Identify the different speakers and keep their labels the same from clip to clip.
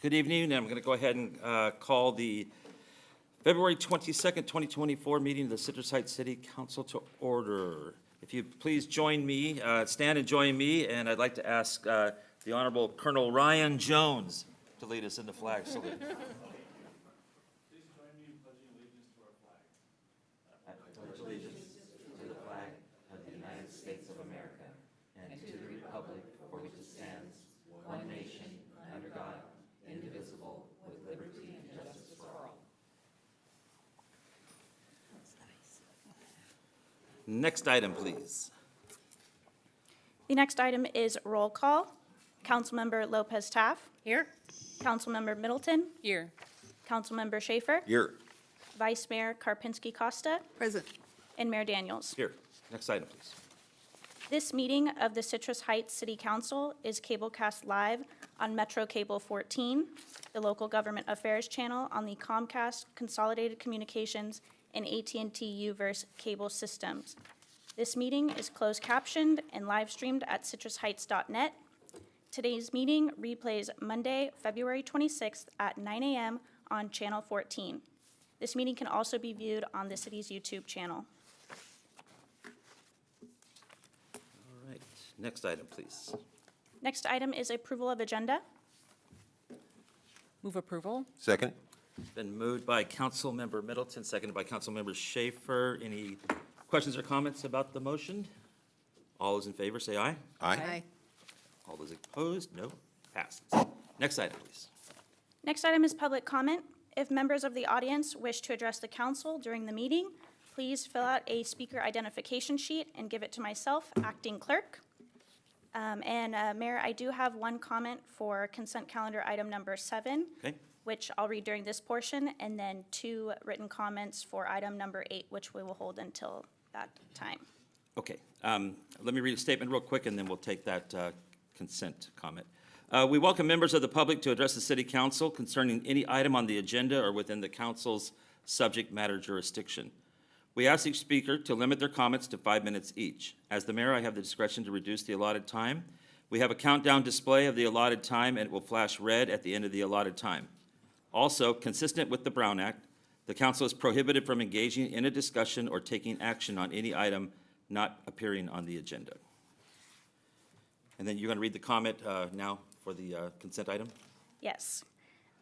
Speaker 1: Good evening. I'm going to go ahead and call the February 22nd, 2024 meeting of the Citrus Heights City Council to order. If you please join me, stand and join me, and I'd like to ask the Honorable Colonel Ryan Jones to lead us in the flag salute.
Speaker 2: Please join me in pledging allegiance to our flag.
Speaker 1: I pledge allegiance to the flag of the United States of America and to the republic for which it stands, one nation, under God, indivisible, with liberty and justice for all. Next item, please.
Speaker 3: The next item is roll call. Councilmember Lopez Taff.
Speaker 4: Here.
Speaker 3: Councilmember Middleton.
Speaker 4: Here.
Speaker 3: Councilmember Schaefer.
Speaker 1: Here.
Speaker 3: Vice Mayor Karpinski Costa.
Speaker 4: Present.
Speaker 3: And Mayor Daniels.
Speaker 1: Here. Next item, please.
Speaker 3: This meeting of the Citrus Heights City Council is cablecast live on Metro Cable 14, the local government affairs channel on the Comcast Consolidated Communications and AT&T Uverse cable systems. This meeting is closed captioned and live streamed at citrusheights.net. Today's meeting replays Monday, February 26th at 9 a.m. on Channel 14. This meeting can also be viewed on the city's YouTube channel.
Speaker 1: All right. Next item, please.
Speaker 3: Next item is approval of agenda.
Speaker 4: Move approval.
Speaker 5: Second.
Speaker 1: Been moved by Councilmember Middleton, seconded by Councilmember Schaefer. Any questions or comments about the motion? All those in favor say aye.
Speaker 5: Aye.
Speaker 1: All those opposed, no. Passes. Next item, please.
Speaker 3: Next item is public comment. If members of the audience wish to address the council during the meeting, please fill out a speaker identification sheet and give it to myself, acting clerk. Mayor, I do have one comment for consent calendar item number 7,
Speaker 1: Okay.
Speaker 3: which I'll read during this portion, and then 2 written comments for item number 8, which we will hold until that time.
Speaker 1: Okay. Let me read a statement real quick, and then we'll take that consent comment. We welcome members of the public to address the City Council concerning any item on the agenda or within the council's subject matter jurisdiction. We ask each speaker to limit their comments to 5 minutes each. As the mayor, I have the discretion to reduce the allotted time. We have a countdown display of the allotted time, and it will flash red at the end of the allotted time. Also, consistent with the Brown Act, the council is prohibited from engaging in a discussion or taking action on any item not appearing on the agenda. And then you're going to read the comment now for the consent item?
Speaker 3: Yes.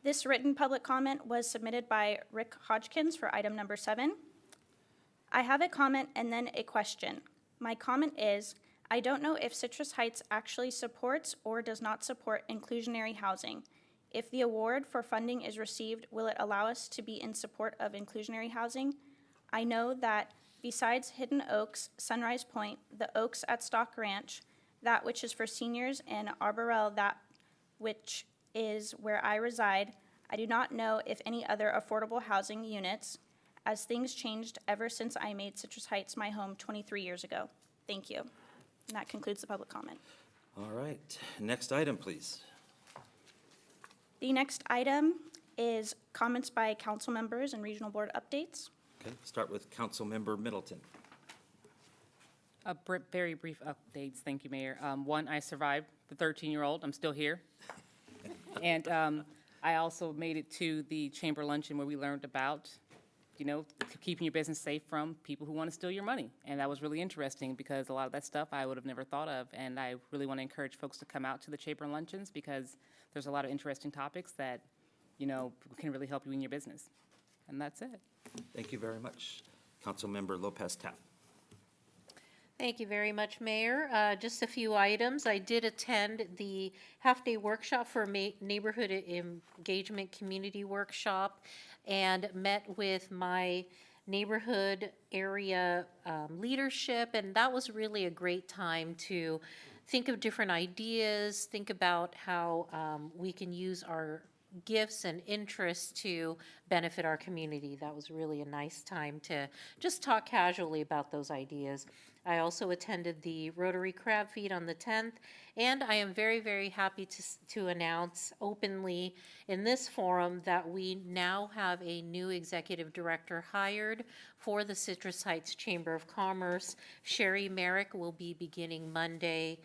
Speaker 3: This written public comment was submitted by Rick Hodgkins for item number 7. I have a comment and then a question. My comment is, I don't know if Citrus Heights actually supports or does not support inclusionary housing. If the award for funding is received, will it allow us to be in support of inclusionary housing? I know that besides Hidden Oaks, Sunrise Point, the Oaks at Stock Ranch, that which is for seniors, and Arborel, that which is where I reside, I do not know if any other affordable housing units, as things changed ever since I made Citrus Heights my home 23 years ago. Thank you. And that concludes the public comment.
Speaker 1: All right. Next item, please.
Speaker 3: The next item is comments by council members and regional board updates.
Speaker 1: Okay, start with Councilmember Middleton.
Speaker 4: Very brief updates. Thank you, Mayor. One, I survived the 13-year-old. I'm still here. And I also made it to the chamber luncheon where we learned about, keeping your business safe from people who want to steal your money. And that was really interesting because a lot of that stuff I would have never thought of. And I really want to encourage folks to come out to the chamber luncheons because there's a lot of interesting topics that, can really help you in your business. And that's it.
Speaker 1: Thank you very much. Councilmember Lopez Taff.
Speaker 6: Thank you very much, Mayor. Just a few items. I did attend the half-day workshop for Neighborhood Engagement Community Workshop and met with my neighborhood area leadership, and that was really a great time to think of different ideas, think about how we can use our gifts and interests to benefit our community. That was really a nice time to just talk casually about those ideas. I also attended the Rotary Crab Feed on the 10th, and I am very, very happy to announce openly in this forum that we now have a new executive director hired for the Citrus Heights Chamber of Commerce. Sherry Merrick will be beginning Monday,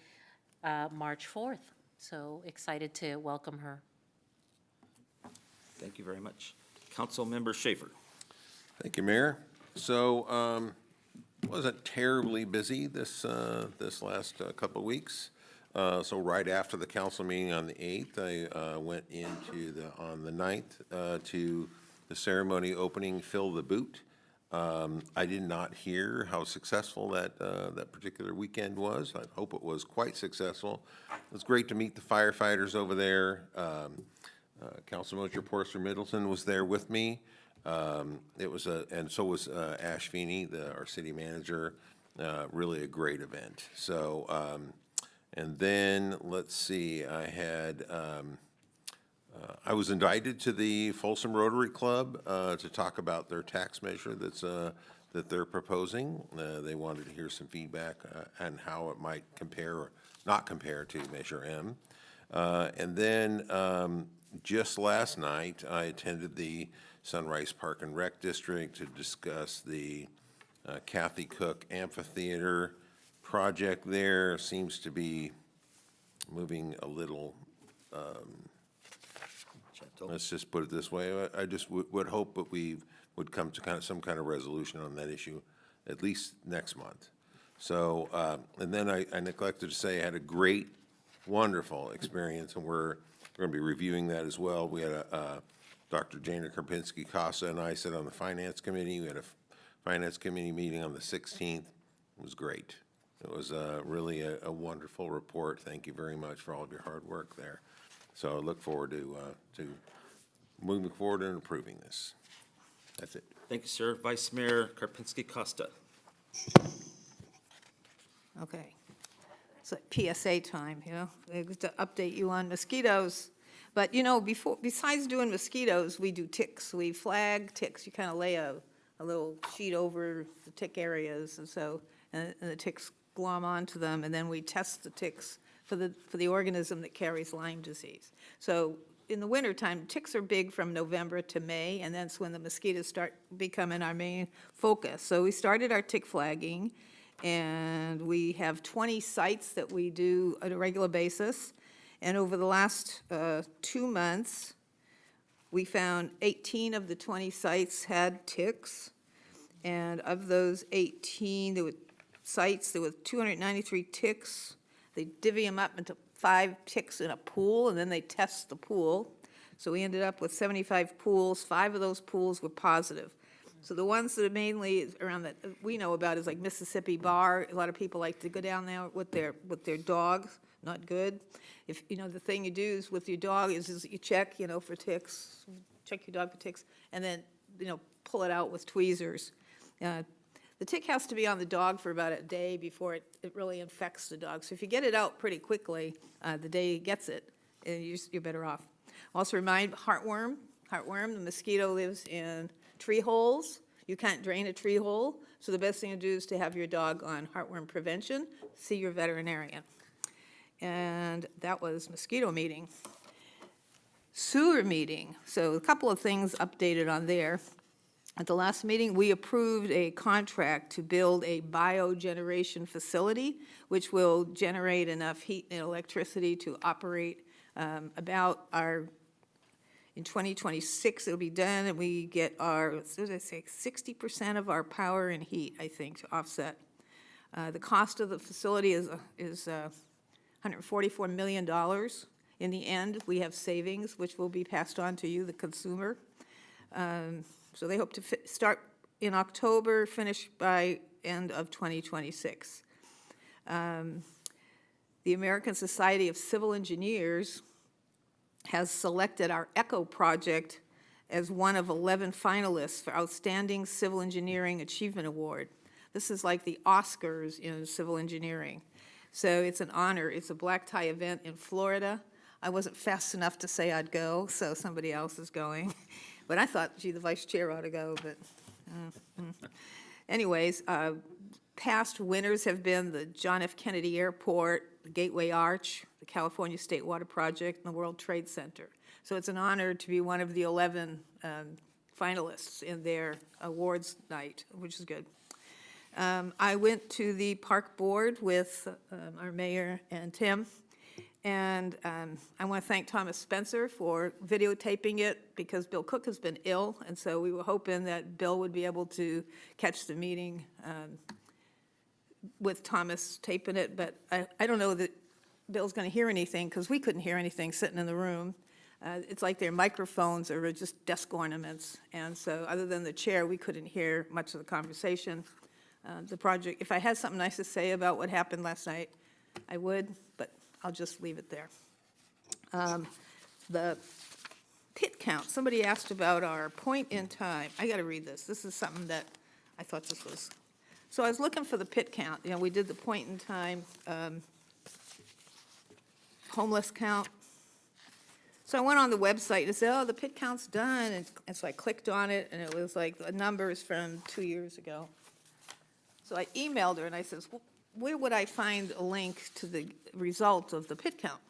Speaker 6: March 4th. So excited to welcome her.
Speaker 1: Thank you very much. Councilmember Schaefer.
Speaker 5: Thank you, Mayor. So, wasn't terribly busy this last couple of weeks. So right after the council meeting on the 8th, I went on the 9th to the ceremony opening Fill the Boot. I did not hear how successful that particular weekend was. I hope it was quite successful. It was great to meet the firefighters over there. Councilman Porter Middleton was there with me. And so was Ash Feeney, our city manager. Really a great event. So, and then, let's see, I was invited to the Folsom Rotary Club to talk about their tax measure that they're proposing. They wanted to hear some feedback on how it might compare or not compare to Measure M. And then just last night, I attended the Sunrise Park and Rec District to discuss the Kathy Cook Amphitheater project there. Seems to be moving a little, let's just put it this way. I just would hope that we would come to some kind of resolution on that issue at least next month. So, and then I neglected to say I had a great, wonderful experience, and we're going to be reviewing that as well. We had Dr. Jana Karpinski-Costa and I sat on the Finance Committee. We had a Finance Committee meeting on the 16th. It was great. It was really a wonderful report. Thank you very much for all of your hard work there. So I look forward to moving forward and improving this. That's it.
Speaker 1: Thank you, sir. Vice Mayor Karpinski-Costa.
Speaker 7: Okay. So PSA time, to update you on mosquitoes. But, besides doing mosquitoes, we do ticks. We flag ticks. You kind of lay a little sheet over the tick areas, and the ticks glom onto them, and then we test the ticks for the organism that carries Lyme disease. So in the wintertime, ticks are big from November to May, and that's when the mosquitoes start becoming our main focus. So we started our tick flagging, and we have 20 sites that we do on a regular basis. And over the last 2 months, we found 18 of the 20 sites had ticks. And of those 18, there were 293 ticks. They divvy them up into 5 ticks in a pool, and then they test the pool. So we ended up with 75 pools. 5 of those pools were positive. So the ones that are mainly around that we know about is like Mississippi Bar. A lot of people like to go down there with their dogs. Not good. If the thing you do is with your dog is you check for ticks, check your dog for ticks, and then pull it out with tweezers. The tick has to be on the dog for about a day before it really infects the dog. So if you get it out pretty quickly, the day it gets it, you're better off. Also remind heartworm. Heartworm, the mosquito lives in tree holes. You can't drain a tree hole. So the best thing to do is to have your dog on heartworm prevention. See your veterinarian. And that was mosquito meeting. Sewer meeting. So a couple of things updated on there. At the last meeting, we approved a contract to build a biogeneration facility, which will generate enough heat and electricity to operate in 2026, it'll be done, and we get 60% of our power and heat, I think, to offset. The cost of the facility is $144 million. In the end, we have savings, which will be passed on to you, the consumer. So they hope to start in October, finish by end of 2026. The American Society of Civil Engineers has selected our ECHO project as one of 11 finalists for Outstanding Civil Engineering Achievement Award. This is like the Oscars in civil engineering. So it's an honor. It's a black tie event in Florida. I wasn't fast enough to say I'd go, so somebody else is going. But I thought, gee, the vice chair ought to go, but anyways, past winners have been the John F. Kennedy Airport, the Gateway Arch, the California State Water Project, and the World Trade Center. So it's an honor to be one of the 11 finalists in their awards night, which is good. I went to the park board with our mayor and Tim, And I want to thank Thomas Spencer for videotaping it, because Bill Cook has been ill, and so we were hoping that Bill would be able to catch the meeting with Thomas taping it, but I don't know that Bill's going to hear anything, because we couldn't hear anything sitting in the room. It's like their microphones are just desk ornaments, and so other than the chair, we couldn't hear much of the conversation. The project, if I had something nice to say about what happened last night, I would, but I'll just leave it there. The pit count, somebody asked about our point in time. I got to read this. This is something that I thought this was. So I was looking for the pit count. You know, we did the point in time homeless count. So I went on the website and it said, oh, the pit count's done. And so I clicked on it, and it was like the numbers from 2 years ago. So I emailed her and I says, well, where would I find a link to the result of the pit count?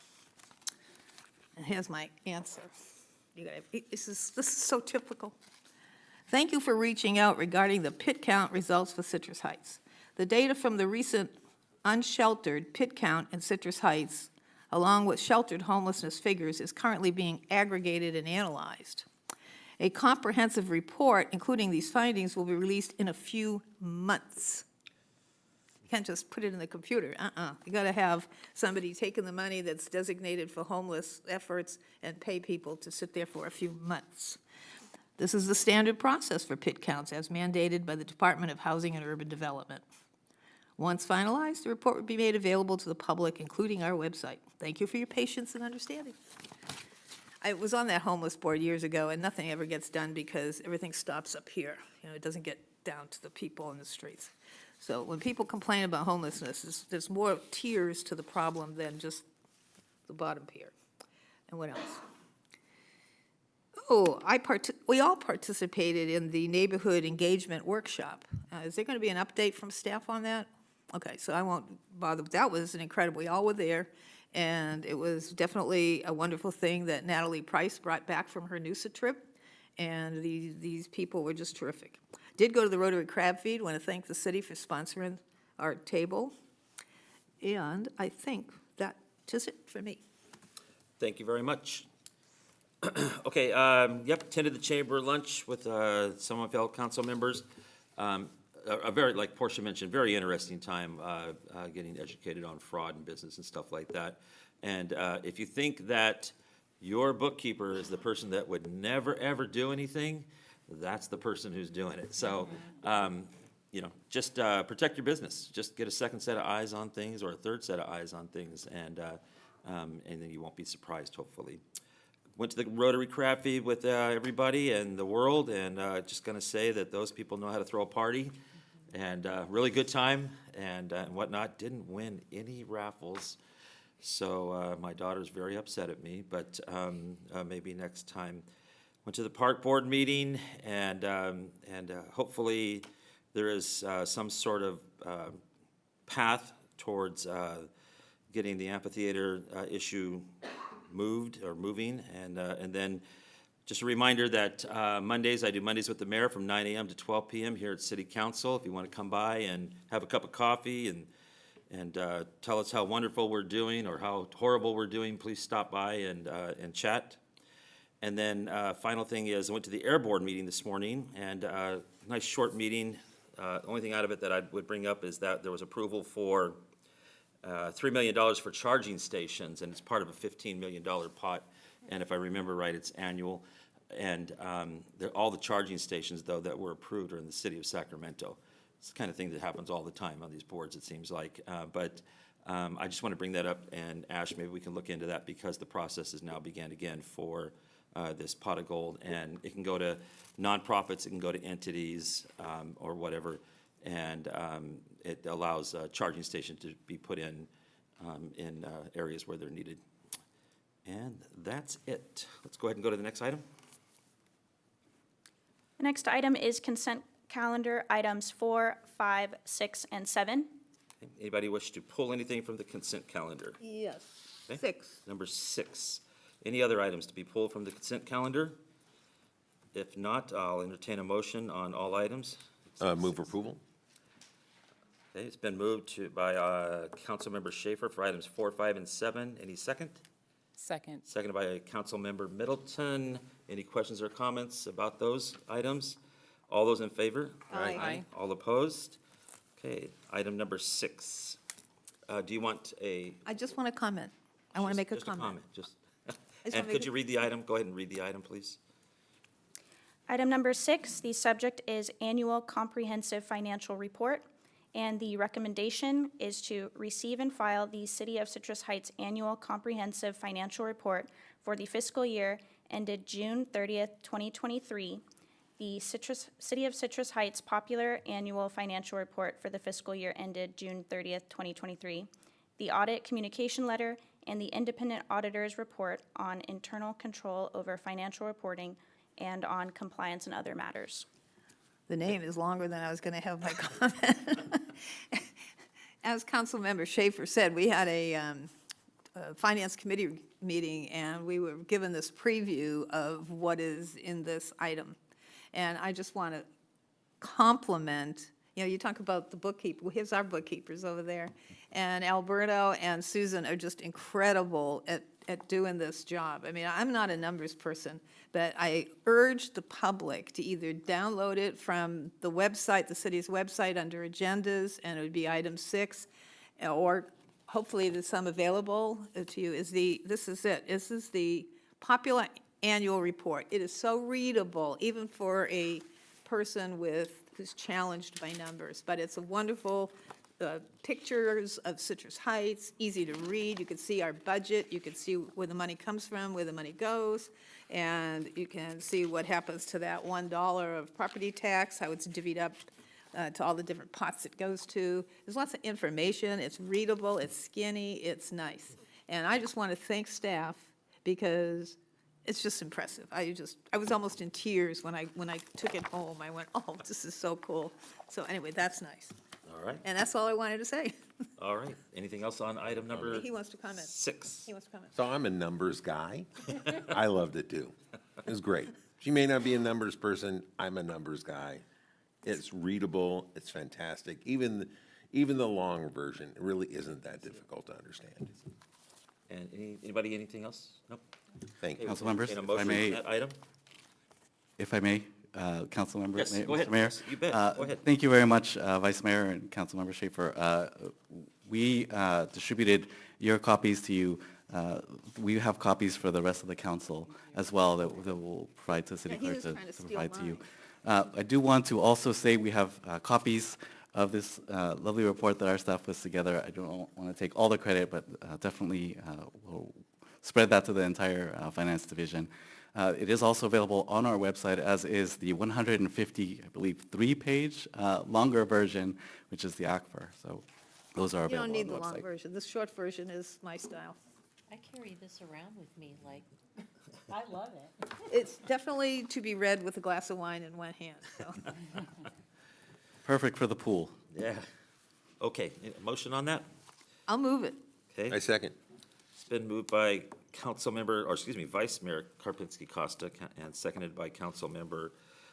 Speaker 7: And here's my answer. This is so typical. Thank you for reaching out regarding the pit count results for Citrus Heights. The data from the recent unsheltered pit count in Citrus Heights, along with sheltered homelessness figures, is currently being aggregated and analyzed. A comprehensive report, including these findings, will be released in a few months. You can't just put it in the computer. You got to have somebody taking the money that's designated for homeless efforts and pay people to sit there for a few months. This is the standard process for pit counts as mandated by the Department of Housing and Urban Development. Once finalized, the report will be made available to the public, including our website. Thank you for your patience and understanding. I was on that homeless board years ago, and nothing ever gets done because everything stops up here. You know, it doesn't get down to the people in the streets. So when people complain about homelessness, there's more tiers to the problem than just the bottom tier. And what else? Oh, we all participated in the neighborhood engagement workshop. Is there going to be an update from staff on that? Okay, so I won't bother. That was an incredible, we all were there, and it was definitely a wonderful thing that Natalie Price brought back from her Noosa trip, and these people were just terrific. Did go to the Rotary Crab Feed, want to thank the city for sponsoring our table, and I think that is it for me.
Speaker 1: Thank you very much. Okay, attended the chamber lunch with some of fellow council members. A very, like Portia mentioned, very interesting time getting educated on fraud in business and stuff like that. And if you think that your bookkeeper is the person that would never, ever do anything, that's the person who's doing it. So, just protect your business. Just get a second set of eyes on things or a third set of eyes on things, and then you won't be surprised, hopefully. Went to the Rotary Crab Feed with everybody and the world, and just going to say that those people know how to throw a party, and really good time and whatnot. Didn't win any raffles, so my daughter's very upset at me, but maybe next time. Went to the park board meeting, and hopefully there is some sort of path towards getting the amphitheater issue moving, and then just a reminder that Mondays, I do Mondays with the mayor from 9 a.m. to 12 p.m. here at City Council. If you want to come by and have a cup of coffee and tell us how wonderful we're doing or how horrible we're doing, please stop by and chat. And then final thing is, I went to the Air Board meeting this morning, and nice short meeting. The only thing out of it that I would bring up is that there was approval for $3 million for charging stations, and it's part of a $15 million pot. And if I remember right, it's annual. And all the charging stations, though, that were approved are in the city of Sacramento. It's the kind of thing that happens all the time on these boards, it seems like. But I just want to bring that up, and Ash, maybe we can look into that because the process has now began again for this pot of gold. And it can go to nonprofits, it can go to entities or whatever. And it allows charging stations to be put in areas where they're needed. And that's it. Let's go ahead and go to the next item.
Speaker 3: The next item is consent calendar items 4, 5, 6, and 7.
Speaker 1: Anybody wish to pull anything from the consent calendar?
Speaker 7: Yes.
Speaker 1: Okay.
Speaker 7: 6.
Speaker 1: Number 6. Any other items to be pulled from the consent calendar? If not, I'll entertain a motion on all items.
Speaker 5: Move approval?
Speaker 1: Okay, it's been moved by Councilmember Schaefer for items 4, 5, and 7. Any second?
Speaker 4: Second.
Speaker 1: Seconded by Councilmember Middleton. Any questions or comments about those items? All those in favor?
Speaker 7: Aye.
Speaker 4: Aye.
Speaker 1: All opposed? Okay, item number 6. Do you want a?
Speaker 7: I just want to comment. I want to make a
Speaker 1: just
Speaker 7: comment.
Speaker 1: Just,
Speaker 7: just
Speaker 1: and
Speaker 7: wanna make
Speaker 1: could
Speaker 7: a-
Speaker 1: you read the item? Go ahead and read the item, please.
Speaker 3: Item number 6, the subject is Annual Comprehensive Financial Report, and the recommendation is to receive and file the City of Citrus Heights Annual Comprehensive Financial Report for the fiscal year ended June 30th, 2023, the City of Citrus Heights Popular Annual Financial Report for the fiscal year ended June 30th, 2023, the Audit Communication Letter, and the Independent Auditor's Report on Internal Control over Financial Reporting and on compliance and other matters.
Speaker 7: The name is longer than I was going to have my comment. As Councilmember Schaefer said, we had a Finance Committee meeting, and we were given this preview of what is in this item. And I just want to compliment, you talk about the bookkeeper, here's our bookkeepers over there. And Alberto and Susan are just incredible at doing this job. I mean, I'm not a numbers person, but I urge the public to either download it from the website, the city's website under agendas, and it would be item 6, or hopefully there's some available to you, this is it. This is the Popular Annual Report. It is so readable, even for a person who's challenged by numbers, but it's a wonderful pictures of Citrus Heights, easy to read. You can see our budget, you can see where the money comes from, where the money goes, and you can see what happens to that $1 of property tax, how it's divvied up to all the different pots it goes to. There's lots of information, it's readable, it's skinny, it's nice. And I just want to thank staff because it's just impressive. I was almost in tears when I took it home. I went, oh, this is so cool. So anyway, that's nice.
Speaker 1: All right,
Speaker 7: And that's all I wanted to say.
Speaker 1: all right. Anything else on item number
Speaker 7: He wants to comment.
Speaker 1: 6?
Speaker 7: He wants to comment.
Speaker 5: So I'm a numbers guy. I loved it too. It was great. She may not be a numbers person, I'm a numbers guy. It's readable, it's fantastic. Even the long version really isn't that difficult to understand.
Speaker 1: And anybody, anything else? Nope.
Speaker 5: Thank you.
Speaker 1: Okay,
Speaker 8: Council members,
Speaker 1: entertain a
Speaker 8: if I
Speaker 1: motion on
Speaker 8: may-
Speaker 1: that item?
Speaker 8: If I may, Councilmember.
Speaker 1: Yes,
Speaker 8: Mayor-
Speaker 1: go ahead.
Speaker 8: Mr. Mayor.
Speaker 1: Yes, you bet. Go ahead.
Speaker 8: Thank you very much, Vice Mayor and Councilmember Schaefer. We distributed your copies to you. We have copies for the rest of the council as well that we'll provide to the city
Speaker 7: Yeah, he
Speaker 8: clerk
Speaker 7: was
Speaker 8: to
Speaker 7: trying to steal
Speaker 8: provide to you.
Speaker 7: mine.
Speaker 8: I do want to also say we have copies of this lovely report that our staff puts together. I don't want to take all the credit, but definitely we'll spread that to the entire finance division. It is also available on our website, as is the 150, I believe, 3-page longer version, which is the ACFR. So those are
Speaker 7: You don't
Speaker 8: available on
Speaker 7: need
Speaker 8: the
Speaker 7: the long
Speaker 8: website.
Speaker 7: version. This short version is my style.
Speaker 6: I carry this around with me like, I love it.
Speaker 7: It's definitely to be read with a glass of wine in one hand, so.
Speaker 8: Perfect for the pool.
Speaker 1: Yeah. Okay, motion on that?
Speaker 7: I'll move it.
Speaker 1: Okay.
Speaker 5: I second.
Speaker 1: It's been moved by Vice Mayor Karpinski Costa, and seconded by Councilmember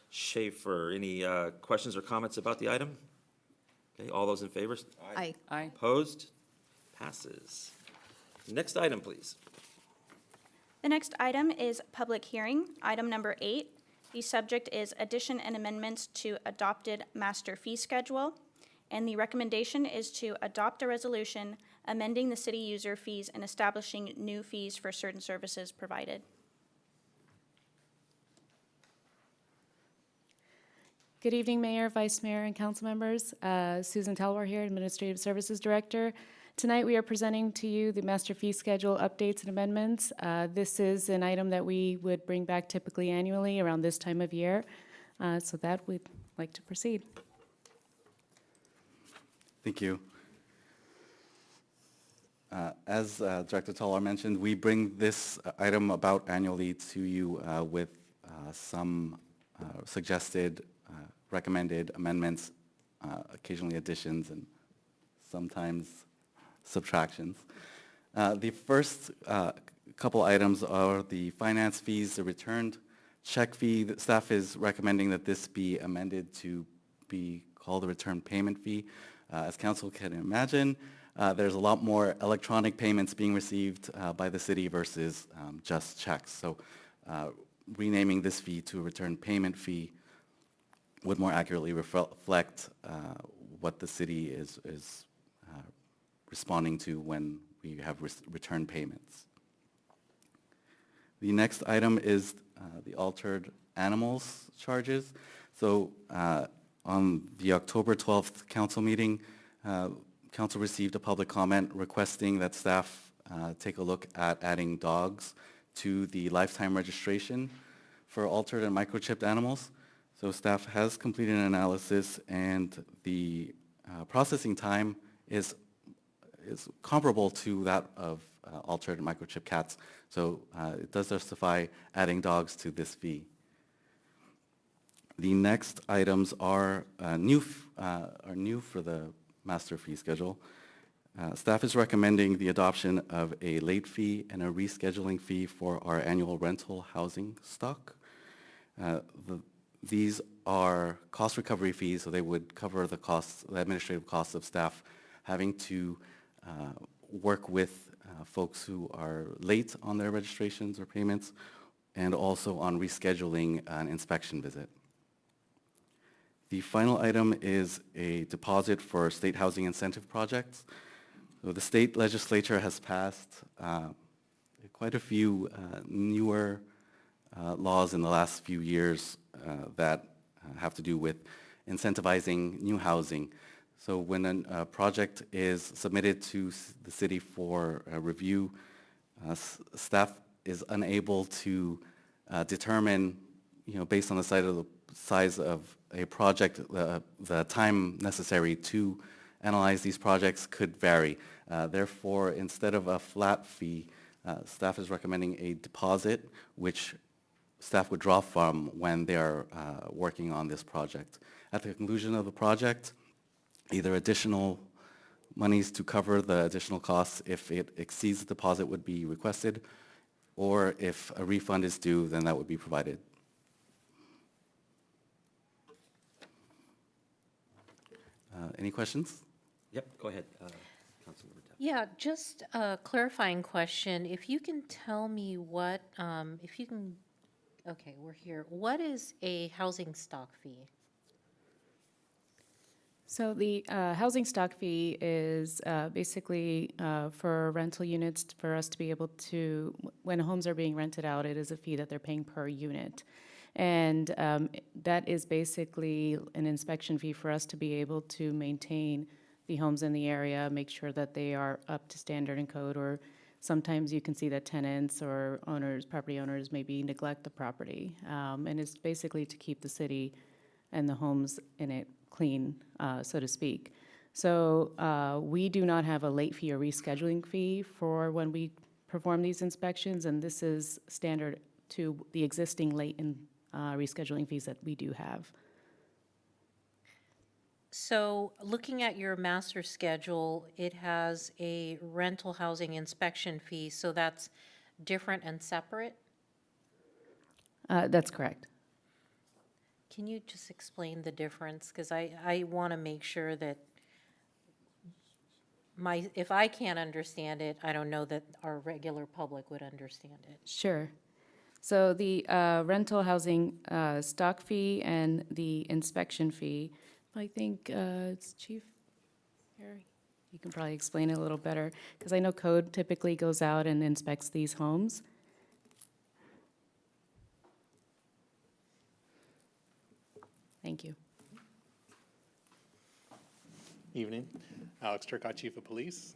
Speaker 1: Schaefer. Any questions or comments about the item? Okay, all those in favor?
Speaker 7: Aye.
Speaker 4: Aye.
Speaker 1: Opposed? Passes. Next item, please.
Speaker 3: The next item is public hearing, item number 8. The subject is addition and amendments to adopted master fee schedule, and the recommendation is to adopt a resolution amending the city user fees and establishing new fees for certain services provided.
Speaker 9: Good evening, Mayor, Vice Mayor, and council members. Susan Talwar here, Administrative Services Director. Tonight, we are presenting to you the master fee schedule updates and amendments. This is an item that we would bring back typically annually around this time of year. So that we'd like to proceed.
Speaker 8: Thank you. As Director Talwar mentioned, we bring this item about annually to you with some suggested, recommended amendments, occasionally additions, and sometimes subtractions. The first couple items are the finance fees, the returned check fee. The staff is recommending that this be amended to be called the return payment fee. As council can imagine, there's a lot more electronic payments being received by the city versus just checks. So renaming this fee to a return payment fee would more accurately reflect what the city is responding to when we have return payments. The next item is the altered animals charges. So on the October 12th council meeting, council received a public comment requesting that staff take a look at adding dogs to the lifetime registration for altered and microchipped animals. So staff has completed an analysis, and the processing time is comparable to that of altered and microchipped cats. So it does justify adding dogs to this fee. The next items are new for the master fee schedule. Staff is recommending the adoption of a late fee and a rescheduling fee for our annual rental housing stock. These are cost recovery fees, so they would cover the costs, the administrative costs of staff having to work with folks who are late on their registrations or payments, and also on rescheduling an inspection visit. The final item is a deposit for state housing incentive projects. So the state legislature has passed quite a few newer laws in the last few years that have to do with incentivizing new housing. So when a project is submitted to the city for review, staff is unable to determine, based on the size of a project, the time necessary to analyze these projects could vary. Therefore, instead of a flat fee, staff is recommending a deposit, which staff would draw from when they are working on this project. At the conclusion of the project, either additional monies to cover the additional costs if it exceeds the deposit would be requested, or if a refund is due, then that would be provided. Any questions?
Speaker 1: Yep, go ahead, Councilmember Tapp.
Speaker 6: Yeah, just a clarifying question. If you can tell me what, okay, we're here. What is a housing stock fee?
Speaker 9: So the housing stock fee is basically for rental units, for us to be able to, when homes are being rented out, it is a fee that they're paying per unit. And that is basically an inspection fee for us to be able to maintain the homes in the area, make sure that they are up to standard and code, or sometimes you can see that tenants or owners, property owners, maybe neglect the property. And it's basically to keep the city and the homes in it clean, so to speak. So we do not have a late fee or rescheduling fee for when we perform these inspections, and this is standard to the existing late and rescheduling fees that we do have.
Speaker 6: So looking at your master schedule, it has a rental housing inspection fee, so that's different and separate?
Speaker 9: That's correct.
Speaker 6: Can you just explain the difference? Because I want to make sure that if I can't understand it, I don't know that our regular public would understand it.
Speaker 9: Sure. So the rental housing stock fee and the inspection fee, I think it's Chief Harry. You can probably explain it a little better, because I know code typically goes out and inspects these homes. Thank you.
Speaker 2: Evening. Alex Turcott, Chief of Police.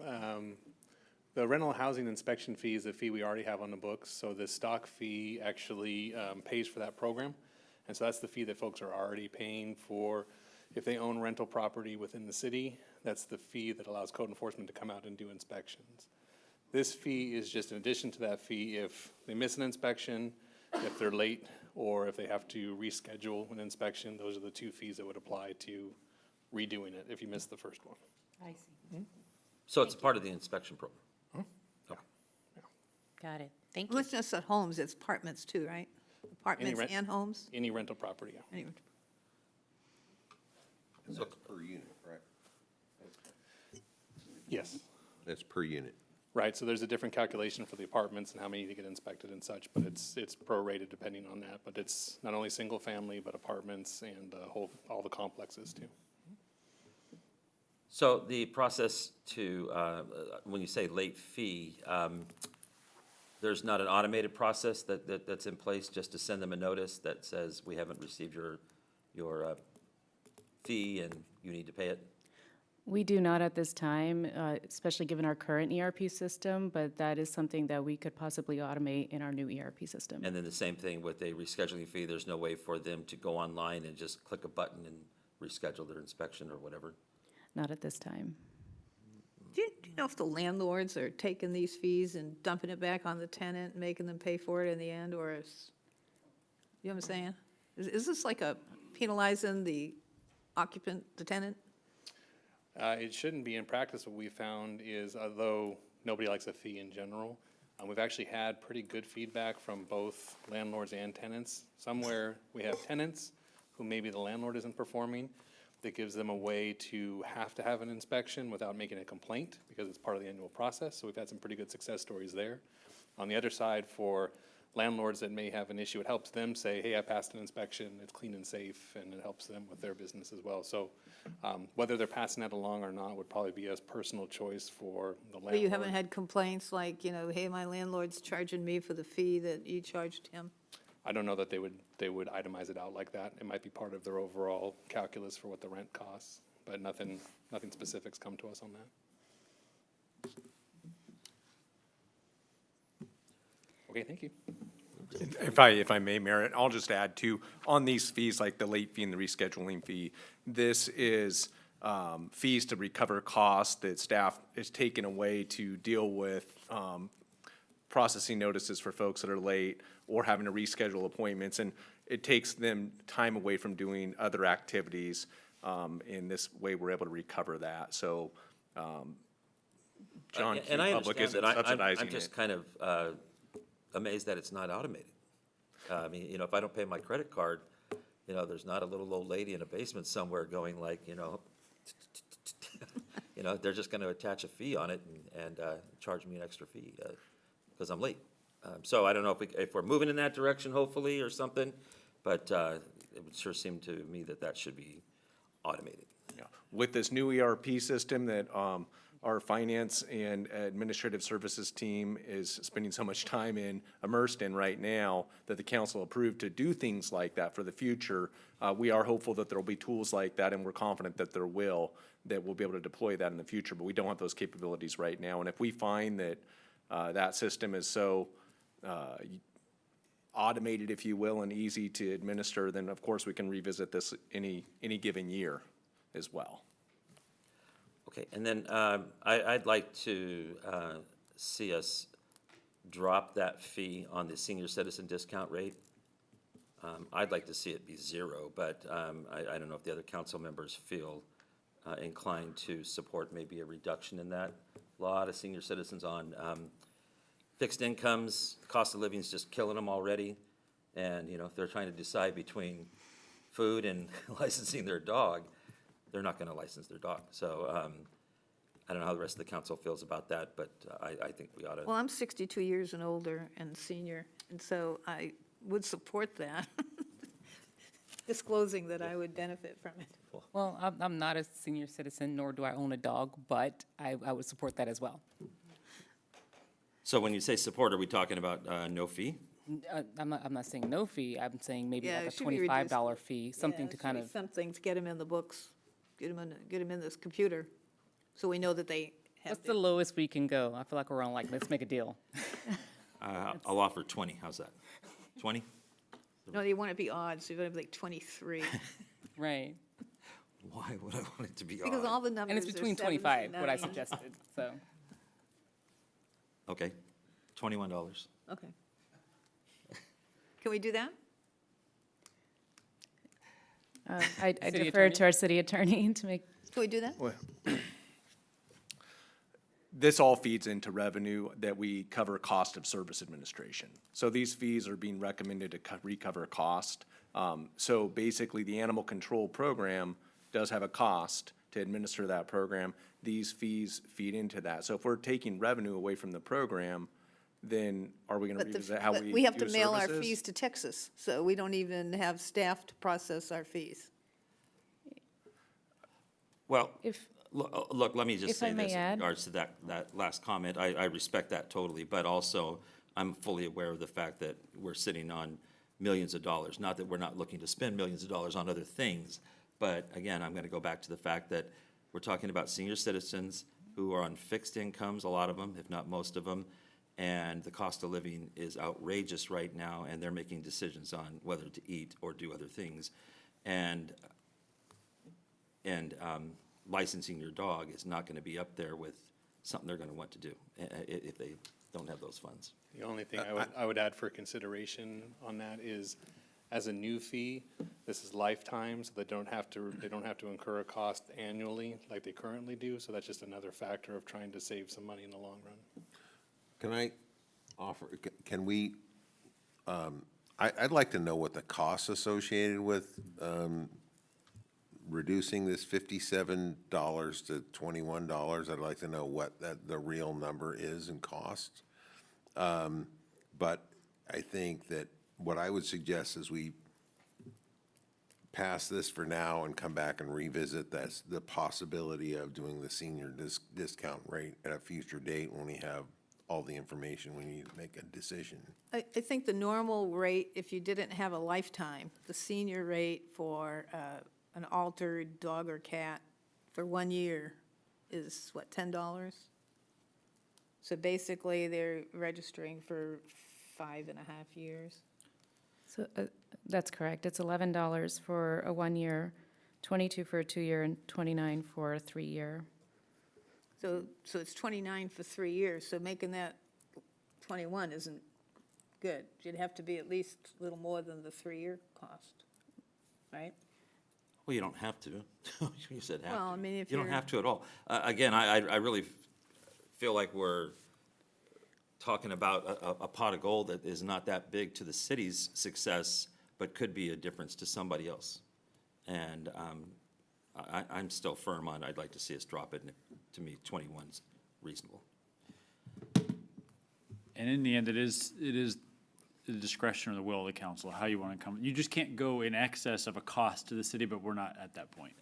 Speaker 2: The rental housing inspection fee is a fee we already have on the books, so the stock fee actually pays for that program. And so that's the fee that folks are already paying for. If they own rental property within the city, that's the fee that allows code enforcement to come out and do inspections. This fee is just in addition to that fee if they miss an inspection, if they're late, or if they have to reschedule an inspection. Those are the two fees that would apply to redoing it if you missed the first one.
Speaker 6: I see.
Speaker 1: So it's part of the inspection program?
Speaker 6: Got it. Thank you.
Speaker 7: Well, it's just at homes, it's apartments too, right? Apartments
Speaker 2: rent-
Speaker 7: and homes?
Speaker 2: Any rental property, yeah.
Speaker 7: Anyway.
Speaker 5: And that's per unit, correct?
Speaker 2: Yes.
Speaker 5: That's per unit.
Speaker 2: Right, so there's a different calculation for the apartments and how many to get inspected and such, but it's prorated depending on that. But it's not only single family, but apartments and all the complexes too.
Speaker 1: So the process to, when you say late fee, there's not an automated process that's in place just to send them a notice that says, we haven't received your fee and you need to pay it?
Speaker 9: We do not at this time, especially given our current ERP system, but that is something that we could possibly automate in our new ERP system.
Speaker 1: And then the same thing with a rescheduling fee, there's no way for them to go online and just click a button and reschedule their inspection or whatever?
Speaker 9: Not at this time.
Speaker 7: Do you know if the landlords are taking these fees and dumping it back on the tenant, and making them pay for it in the end, or is, you know what I'm saying? Is this like a penalizing the occupant, the tenant?
Speaker 2: It shouldn't be. In practice, what we found is, although nobody likes a fee in general, we've actually had pretty good feedback from both landlords and tenants. Somewhere we have tenants who maybe the landlord isn't performing, that gives them a way to have an inspection without making a complaint, because it's part of the annual process. So we've had some pretty good success stories there. On the other side, for landlords that may have an issue, it helps them say, hey, I passed an inspection, it's clean and safe, and it helps them with their business as well. So whether they're passing that along or not would probably be a personal choice for the landlord.
Speaker 7: But you haven't had complaints like, you know, hey, my landlord's charging me for the fee that you charged him?
Speaker 2: I don't know that they would itemize it out like that. It might be part of their overall calculus for what the rent costs, but nothing specifics come to us on that. Okay, thank you.
Speaker 10: If I may, Mayor, I'll just add too, on these fees, like the late fee and the rescheduling fee, this is fees to recover costs that staff is taking away to deal with processing notices for folks that are late or having to reschedule appointments. And it takes them time away from doing other activities. In this way, we're able to recover that. So John Q.
Speaker 1: And I
Speaker 10: Public
Speaker 1: understand
Speaker 10: isn't
Speaker 1: that.
Speaker 10: subsidizing
Speaker 1: I'm just
Speaker 10: it.
Speaker 1: kind of amazed that it's not automated. I mean, you know, if I don't pay my credit card, you know, there's not a little old lady in a basement somewhere going like, you know, they're just gonna attach a fee on it and charge me an extra fee because I'm late. So I don't know if we're moving in that direction, hopefully, or something, but it would sure seem to me that should be automated.
Speaker 10: Yeah. With this new ERP system that our finance and administrative services team is spending so much time immersed in right now, that the council approved to do things like that for the future, we are hopeful that there will be tools like that, and we're confident that that we'll be able to deploy that in the future, but we don't have those capabilities right now. And if we find that that system is so automated, if you will, and easy to administer, then of course we can revisit this any given year as well.
Speaker 1: Okay, and then I'd like to see us drop that fee on the senior citizen discount rate. I'd like to see it be zero, but I don't know if the other council members feel inclined to support maybe a reduction in that. A lot of senior citizens on fixed incomes, cost of living is just killing them already. And, you know, if they're trying to decide between food and licensing their dog, they're not gonna license their dog. So, I don't know how the rest of the council feels about that, but I think we ought to.
Speaker 7: Well, I'm 62 years and older and senior, and so I would support that, disclosing that I would benefit from it.
Speaker 4: Well, I'm not a senior citizen, nor do I own a dog, but I would support that as well.
Speaker 1: So when you say support, are we talking about no fee?
Speaker 4: I'm not saying no fee, I'm saying maybe
Speaker 7: Yeah,
Speaker 4: like
Speaker 7: it
Speaker 4: a
Speaker 7: should be reduced.
Speaker 4: $25 fee, something
Speaker 7: Yeah,
Speaker 4: to
Speaker 7: it should
Speaker 4: kind
Speaker 7: be
Speaker 4: of,
Speaker 7: something to get them in the books, get them in this computer, so we know that they have.
Speaker 4: what's the lowest we can go? I feel like we're on like, let's make a deal.
Speaker 1: I'll offer 20, how's that? 20?
Speaker 7: No, you want it to be odd, so you want it to be like 23,
Speaker 4: Right.
Speaker 1: Why would I want it to be
Speaker 7: because
Speaker 1: odd?
Speaker 7: all the numbers
Speaker 4: And it's
Speaker 7: are
Speaker 4: between
Speaker 7: 7s
Speaker 4: 25,
Speaker 7: and
Speaker 4: what I
Speaker 7: 9s.
Speaker 4: suggested, so.
Speaker 1: Okay, $21.
Speaker 7: Okay. Can we do that?
Speaker 9: I
Speaker 4: City
Speaker 9: defer
Speaker 4: attorney?
Speaker 9: to our city attorney to make.
Speaker 7: Can we do that?
Speaker 10: This all feeds into revenue that we cover cost of service administration. So these fees are being recommended to recover cost. So basically, the animal control program does have a cost to administer that program. These fees feed into that. So if we're taking revenue away from the program, then are we gonna
Speaker 7: But the-
Speaker 10: revisit how
Speaker 7: but
Speaker 10: we
Speaker 7: we have
Speaker 10: do
Speaker 7: to mail our
Speaker 10: services?
Speaker 7: fees to Texas, so we don't even have staff to process our fees.
Speaker 1: Well,
Speaker 9: If,
Speaker 1: look, let me just
Speaker 9: If I
Speaker 1: say
Speaker 9: may
Speaker 1: this in
Speaker 9: add.
Speaker 1: regards to that last comment. I respect that totally, but also I'm fully aware of the fact that we're sitting on millions of dollars. Not that we're not looking to spend millions of dollars on other things, but again, I'm going to go back to the fact that we're talking about senior citizens who are on fixed incomes, a lot of them, if not most of them, and the cost of living is outrageous right now, and they're making decisions on whether to eat or do other things. And licensing your dog is not going to be up there with something they're going to want to do if they don't have those funds.
Speaker 2: The only thing I would add for consideration on that is, as a new fee, this is lifetime, so they don't have to incur a cost annually like they currently do, so that's just another factor of trying to save some money in the long run.
Speaker 5: Can I offer, can we, I'd like to know what the costs associated with reducing this $57 to $21. I'd like to know what the real number is in cost. But I think that what I would suggest is we pass this for now and come back and revisit the possibility of doing the senior discount rate at a future date when we have all the information we need to make a decision.
Speaker 7: I think the normal rate, if you didn't have a lifetime, the senior rate for an altered dog or cat for 1 year is, what, $10? So basically, they're registering for 5.5 years.
Speaker 9: so, that's correct. It's $11 for a 1 year, 22 for a 2 year, and 29 for a 3 year.
Speaker 7: So it's 29 for 3 years, so making that 21 isn't good. You'd have to be at least a little more than the 3-year cost, right?
Speaker 1: Well, you don't have to. You said have to.
Speaker 7: Well, I mean, if
Speaker 1: You don't
Speaker 7: you're-
Speaker 1: have to at all. Again, I really feel like we're talking about a pot of gold that is not that big to the city's success, but could be a difference to somebody else. And I'm still firm on, I'd like to see us drop it, and to me, 21's reasonable.
Speaker 11: And in the end, it is the discretion or the will of the council, how you want to come. You just can't go in excess of a cost to the city, but we're not at that point.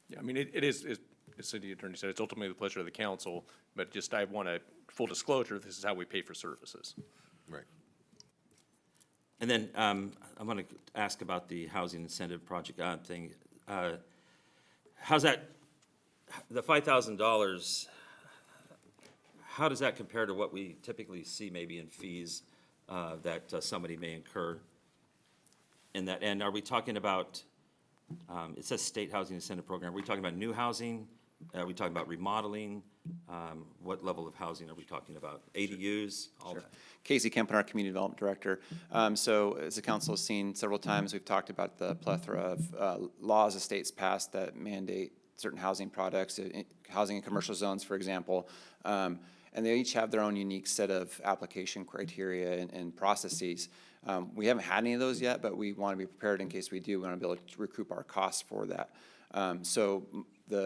Speaker 10: Yeah, I mean, it is, as the city attorney said, it's ultimately the pleasure of the council, but just I want a full disclosure, this is how we pay for services.
Speaker 5: Right.
Speaker 1: And then I'm going to ask about the housing incentive project thing. How's that, the $5,000, how does that compare to what we typically see maybe in fees that somebody may incur in that? And are we talking about, it says state housing incentive program, are we talking about new housing? Are we talking about remodeling? What level of housing are we talking about? ADUs? All that?
Speaker 12: Casey Kempen, our Community Development Director. So as the council has seen several times, we've talked about the plethora of laws the state's passed that mandate certain housing products, housing in commercial zones, for example. And they each have their own unique set of application criteria and processes. We haven't had any of those yet, but we want to be prepared in case we do. We want to be able to recoup our costs for that.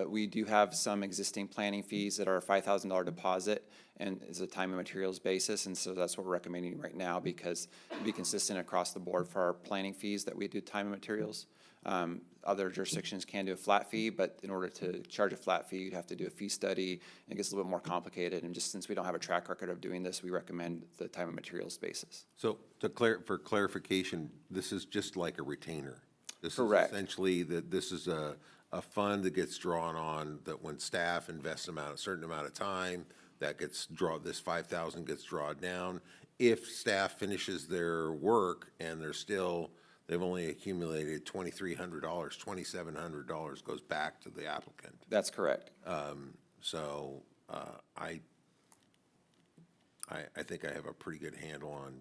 Speaker 12: We do have some existing planning fees that are a $5,000 deposit and is a time and materials basis, and so that's what we're recommending right now because it'd be consistent across the board for our planning fees that we do time and materials. Other jurisdictions can do a flat fee, but in order to charge a flat fee, you'd have to do a fee study. It gets a little bit more complicated, and just since we don't have a track record of doing this, we recommend the time and materials basis.
Speaker 5: So for clarification, this is just like a retainer? This is
Speaker 12: Correct.
Speaker 5: essentially that this is a fund that gets drawn on, that when staff invests a certain amount of time, that gets this 5,000 gets drawn down. If staff finishes their work and they've only accumulated $2,300, $2,700 goes back to the applicant.
Speaker 12: That's correct.
Speaker 5: I think I have a pretty good handle on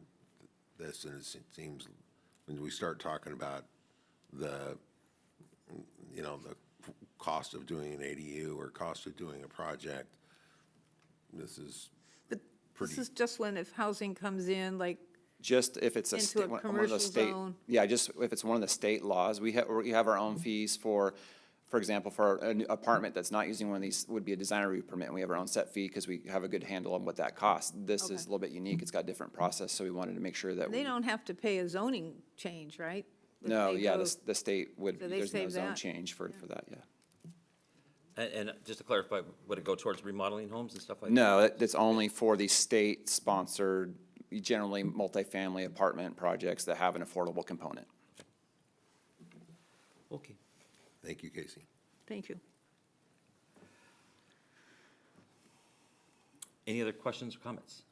Speaker 5: this, and it seems when we start talking about the cost of doing an ADU or cost of doing a project, this is pretty.
Speaker 7: This is just when if housing comes in, like,
Speaker 12: Just if it's a
Speaker 7: Into
Speaker 12: state,
Speaker 7: a
Speaker 12: one of
Speaker 7: commercial
Speaker 12: those state,
Speaker 7: zone.
Speaker 12: yeah, just if it's one of the state laws, we have our own fees for For example, for an apartment that's not using one of these would be a designer review permit, and we have our own set fee because we have a good handle on what that costs. This is
Speaker 7: Okay.
Speaker 12: a little bit unique. It's got a different process, so we wanted to make sure that
Speaker 7: They
Speaker 12: we.
Speaker 7: don't have to pay a zoning change, right? If
Speaker 12: No,
Speaker 7: they
Speaker 12: yeah,
Speaker 7: go-
Speaker 12: the state would,
Speaker 7: So they
Speaker 12: there's no
Speaker 7: save
Speaker 12: zone
Speaker 7: that.
Speaker 12: change for that, yeah.
Speaker 1: And just to clarify, would it go towards remodeling homes and stuff like that?
Speaker 12: No, it's only for the state-sponsored, generally multifamily apartment projects that have an affordable component.
Speaker 1: Okay.
Speaker 5: Thank you, Casey.
Speaker 7: Thank you.
Speaker 1: Any other questions or comments?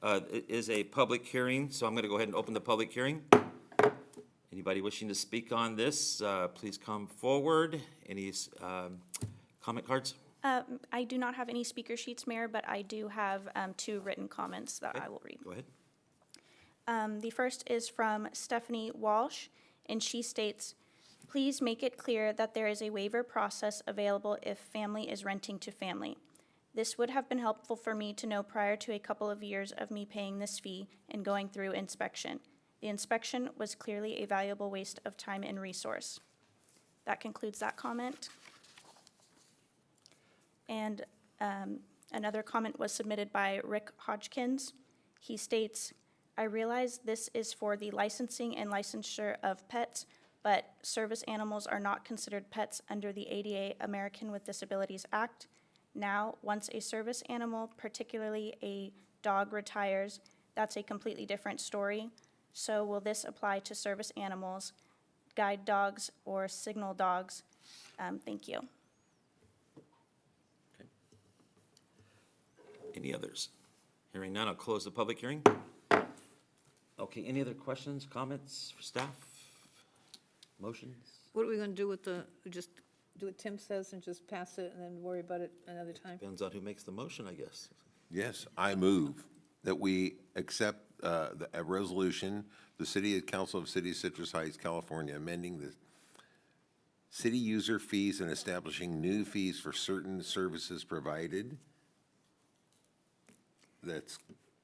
Speaker 1: It is a public hearing, so I'm going to go ahead and open the public hearing. Anybody wishing to speak on this, please come forward. Any comment cards?
Speaker 3: I do not have any speaker sheets, Mayor, but I do have 2 written comments that I will read.
Speaker 1: Go ahead.
Speaker 3: The first is from Stephanie Walsh, and she states, "Please make it clear that there is a waiver process available if family is renting to family. This would have been helpful for me to know prior to a couple of years of me paying this fee and going through inspection. The inspection was clearly a valuable waste of time and resource." That concludes that comment. And another comment was submitted by Rick Hodgkins. He states, "I realize this is for the licensing and licensure of pets, but service animals are not considered pets under the ADA American with Disabilities Act. Now, once a service animal, particularly a dog, retires, that's a completely different story. So will this apply to service animals, guide dogs, or signal dogs? Thank you."
Speaker 1: Any others? Hearing none, I'll close the public hearing. Okay, any other questions, comments for staff? Motions?
Speaker 7: What are we going to do with just do what Tim says and just pass it and then worry about it another time?
Speaker 1: Depends on who makes the motion, I guess.
Speaker 5: Yes, I move that we accept a resolution, the City Council of City of Citrus Heights, California, amending the city user fees and establishing new fees for certain services provided. That's,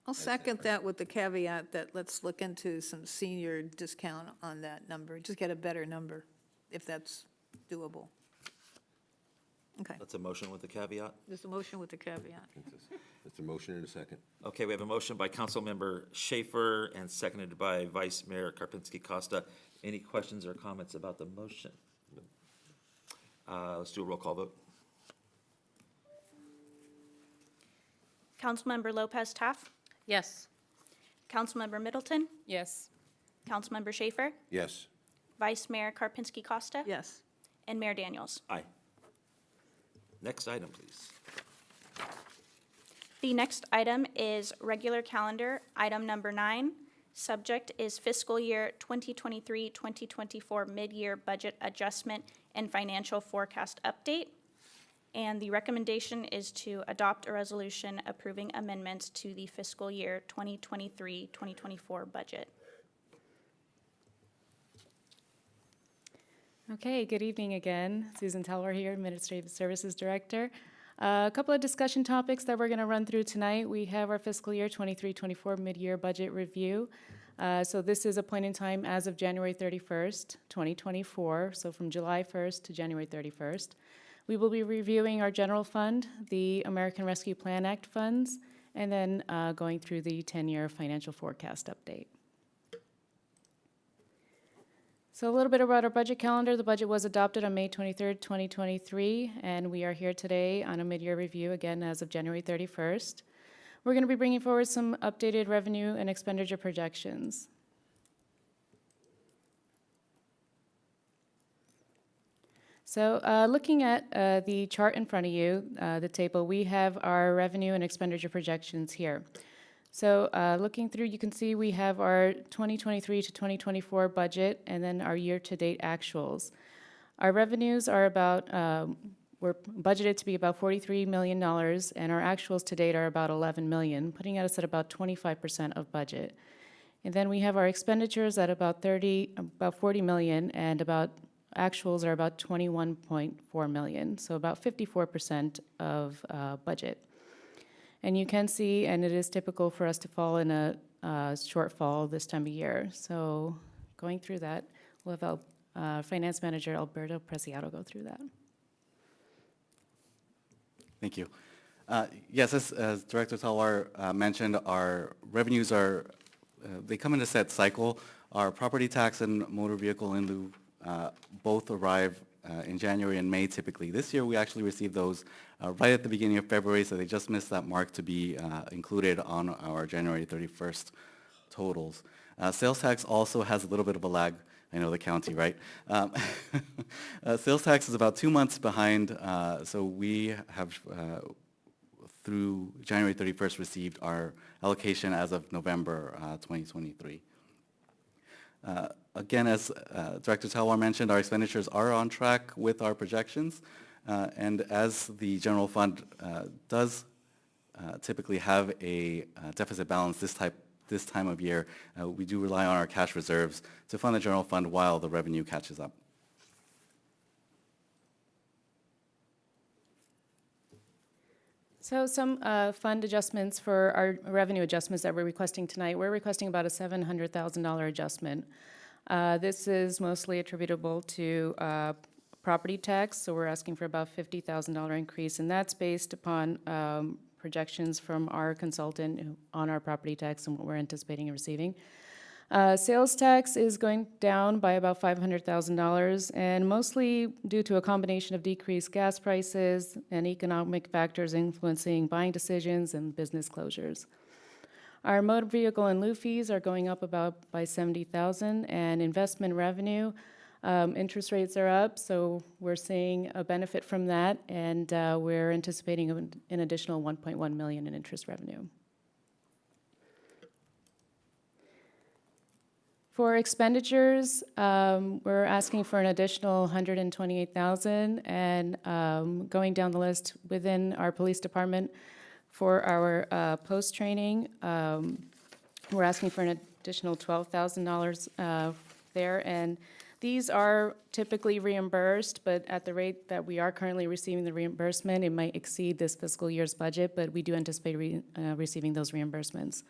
Speaker 7: I'll second that with the caveat that let's look into some senior discount on that number, just get a better number, if that's doable. Okay,
Speaker 1: That's a motion with the caveat.
Speaker 7: just a motion with the caveat.
Speaker 5: it's a motion and a second.
Speaker 1: Okay, we have a motion by Councilmember Schaefer and seconded by Vice Mayor Karpinski Costa. Any questions or comments about the motion? Let's do a roll call vote.
Speaker 3: Councilmember Lopez Taff,
Speaker 6: Yes.
Speaker 3: Councilmember Middleton,
Speaker 4: Yes.
Speaker 3: Councilmember Schaefer,
Speaker 5: Yes.
Speaker 3: Vice Mayor Karpinski Costa,
Speaker 7: Yes.
Speaker 3: and Mayor Daniels.
Speaker 1: Aye. Next item, please.
Speaker 3: The next item is regular calendar, item number 9. Subject is fiscal year 2023-2024 mid-year budget adjustment and financial forecast update. And the recommendation is to adopt a resolution approving amendments to the fiscal year 2023-2024 budget.
Speaker 9: Okay, good evening again. Susan Telwer here, Administrative Services Director. A couple of discussion topics that we're going to run through tonight. We have our fiscal year 23-24 mid-year budget review. So this is a point in time as of January 31st, 2024, so from July 1st to January 31st. We will be reviewing our general fund, the American Rescue Plan Act funds, and then going through the 10-year financial forecast update. So a little bit about our budget calendar. The budget was adopted on May 23rd, 2023, and we are here today on a mid-year review, again, as of January 31st. We're going to be bringing forward some updated revenue and expenditure projections. So looking at the chart in front of you, the table, we have our revenue and expenditure projections here. So looking through, you can see we have our 2023 to 2024 budget and then our year-to-date actuals. Our revenues are about, we're budgeted to be about $43 million, and our actuals to date are about $11 million, putting us at about 25% of budget. And then we have our expenditures at about $40 million, and actuals are about $21.4 million, so about 54% of budget. And you can see, and it is typical for us to fall in a shortfall this time of year. So going through that, we'll have Finance Manager Alberto Preciado go through that.
Speaker 8: Thank you. Yes, as Director Talwar mentioned, our revenues are, they come in a set cycle. Our property tax and motor vehicle in lieu both arrive in January and May typically. This year, we actually received those right at the beginning of February, so they just missed that mark to be included on our January 31st totals. Sales tax also has a little bit of a lag. I know the county, right? Sales tax is about 2 months behind, so we have, through January 31st, received our allocation as of November 2023. Again, as Director Talwar mentioned, our expenditures are on track with our projections, and as the general fund does typically have a deficit balance this time of year, we do rely on our cash reserves to fund the general fund while the revenue catches up.
Speaker 9: So some fund adjustments for our revenue adjustments that we're requesting tonight. We're requesting about a $700,000 adjustment. This is mostly attributable to property tax, so we're asking for about $50,000 increase, and that's based upon projections from our consultant on our property tax and what we're anticipating receiving. Sales tax is going down by about $500,000, and mostly due to a combination of decreased gas prices and economic factors influencing buying decisions and business closures. Our motor vehicle and lieu fees are going up about by $70,000, and investment revenue, interest rates are up, so we're seeing a benefit from that, and we're anticipating an additional $1.1 million in interest revenue. For expenditures, we're asking for an additional $128,000, and going down the list within our police department for our post-training, we're asking for an additional $12,000 there, and these are typically reimbursed, but at the rate that we are currently receiving the reimbursement, it might exceed this fiscal year's budget, but we do anticipate receiving those reimbursements.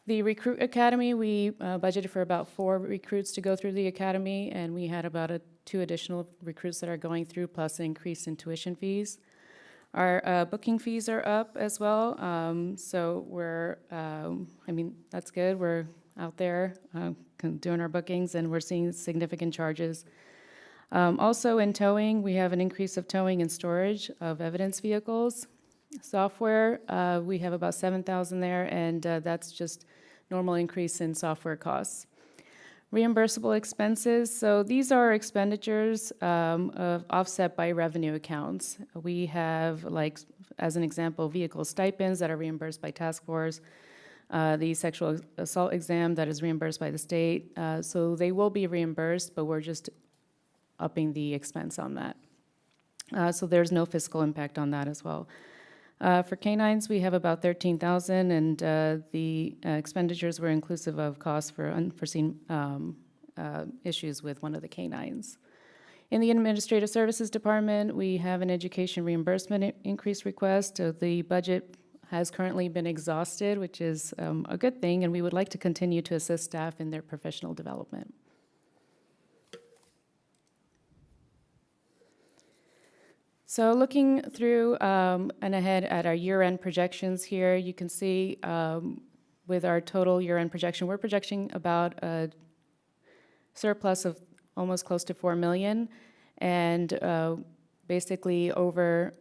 Speaker 9: The Recruit Academy, we budgeted for about 4 recruits to go through the academy, and we had about 2 additional recruits that are going through, plus an increase in tuition fees. Our booking fees are up as well, so we're, I mean, that's good. We're out there doing our bookings, and we're seeing significant charges. Also in towing, we have an increase of towing and storage of evidence vehicles. Software, we have about $7,000 there, and that's just normal increase in software costs. Reimbursable expenses, so these are expenditures offset by revenue accounts. We have, like, as an example, vehicle stipends that are reimbursed by task force, the sexual assault exam that is reimbursed by the state. So they will be reimbursed, but we're just upping the expense on that. So there's no fiscal impact on that as well. For canines, we have about $13,000, and the expenditures were inclusive of costs for unforeseen issues with one of the canines. In the Administrative Services Department, we have an education reimbursement increase request. The budget has currently been exhausted, which is a good thing, and we would like to continue to assist staff in their professional development. So looking through and ahead at our year-end projections here, you can see with our total year-end projection, we're projecting about a surplus of almost close to $4 million, and basically over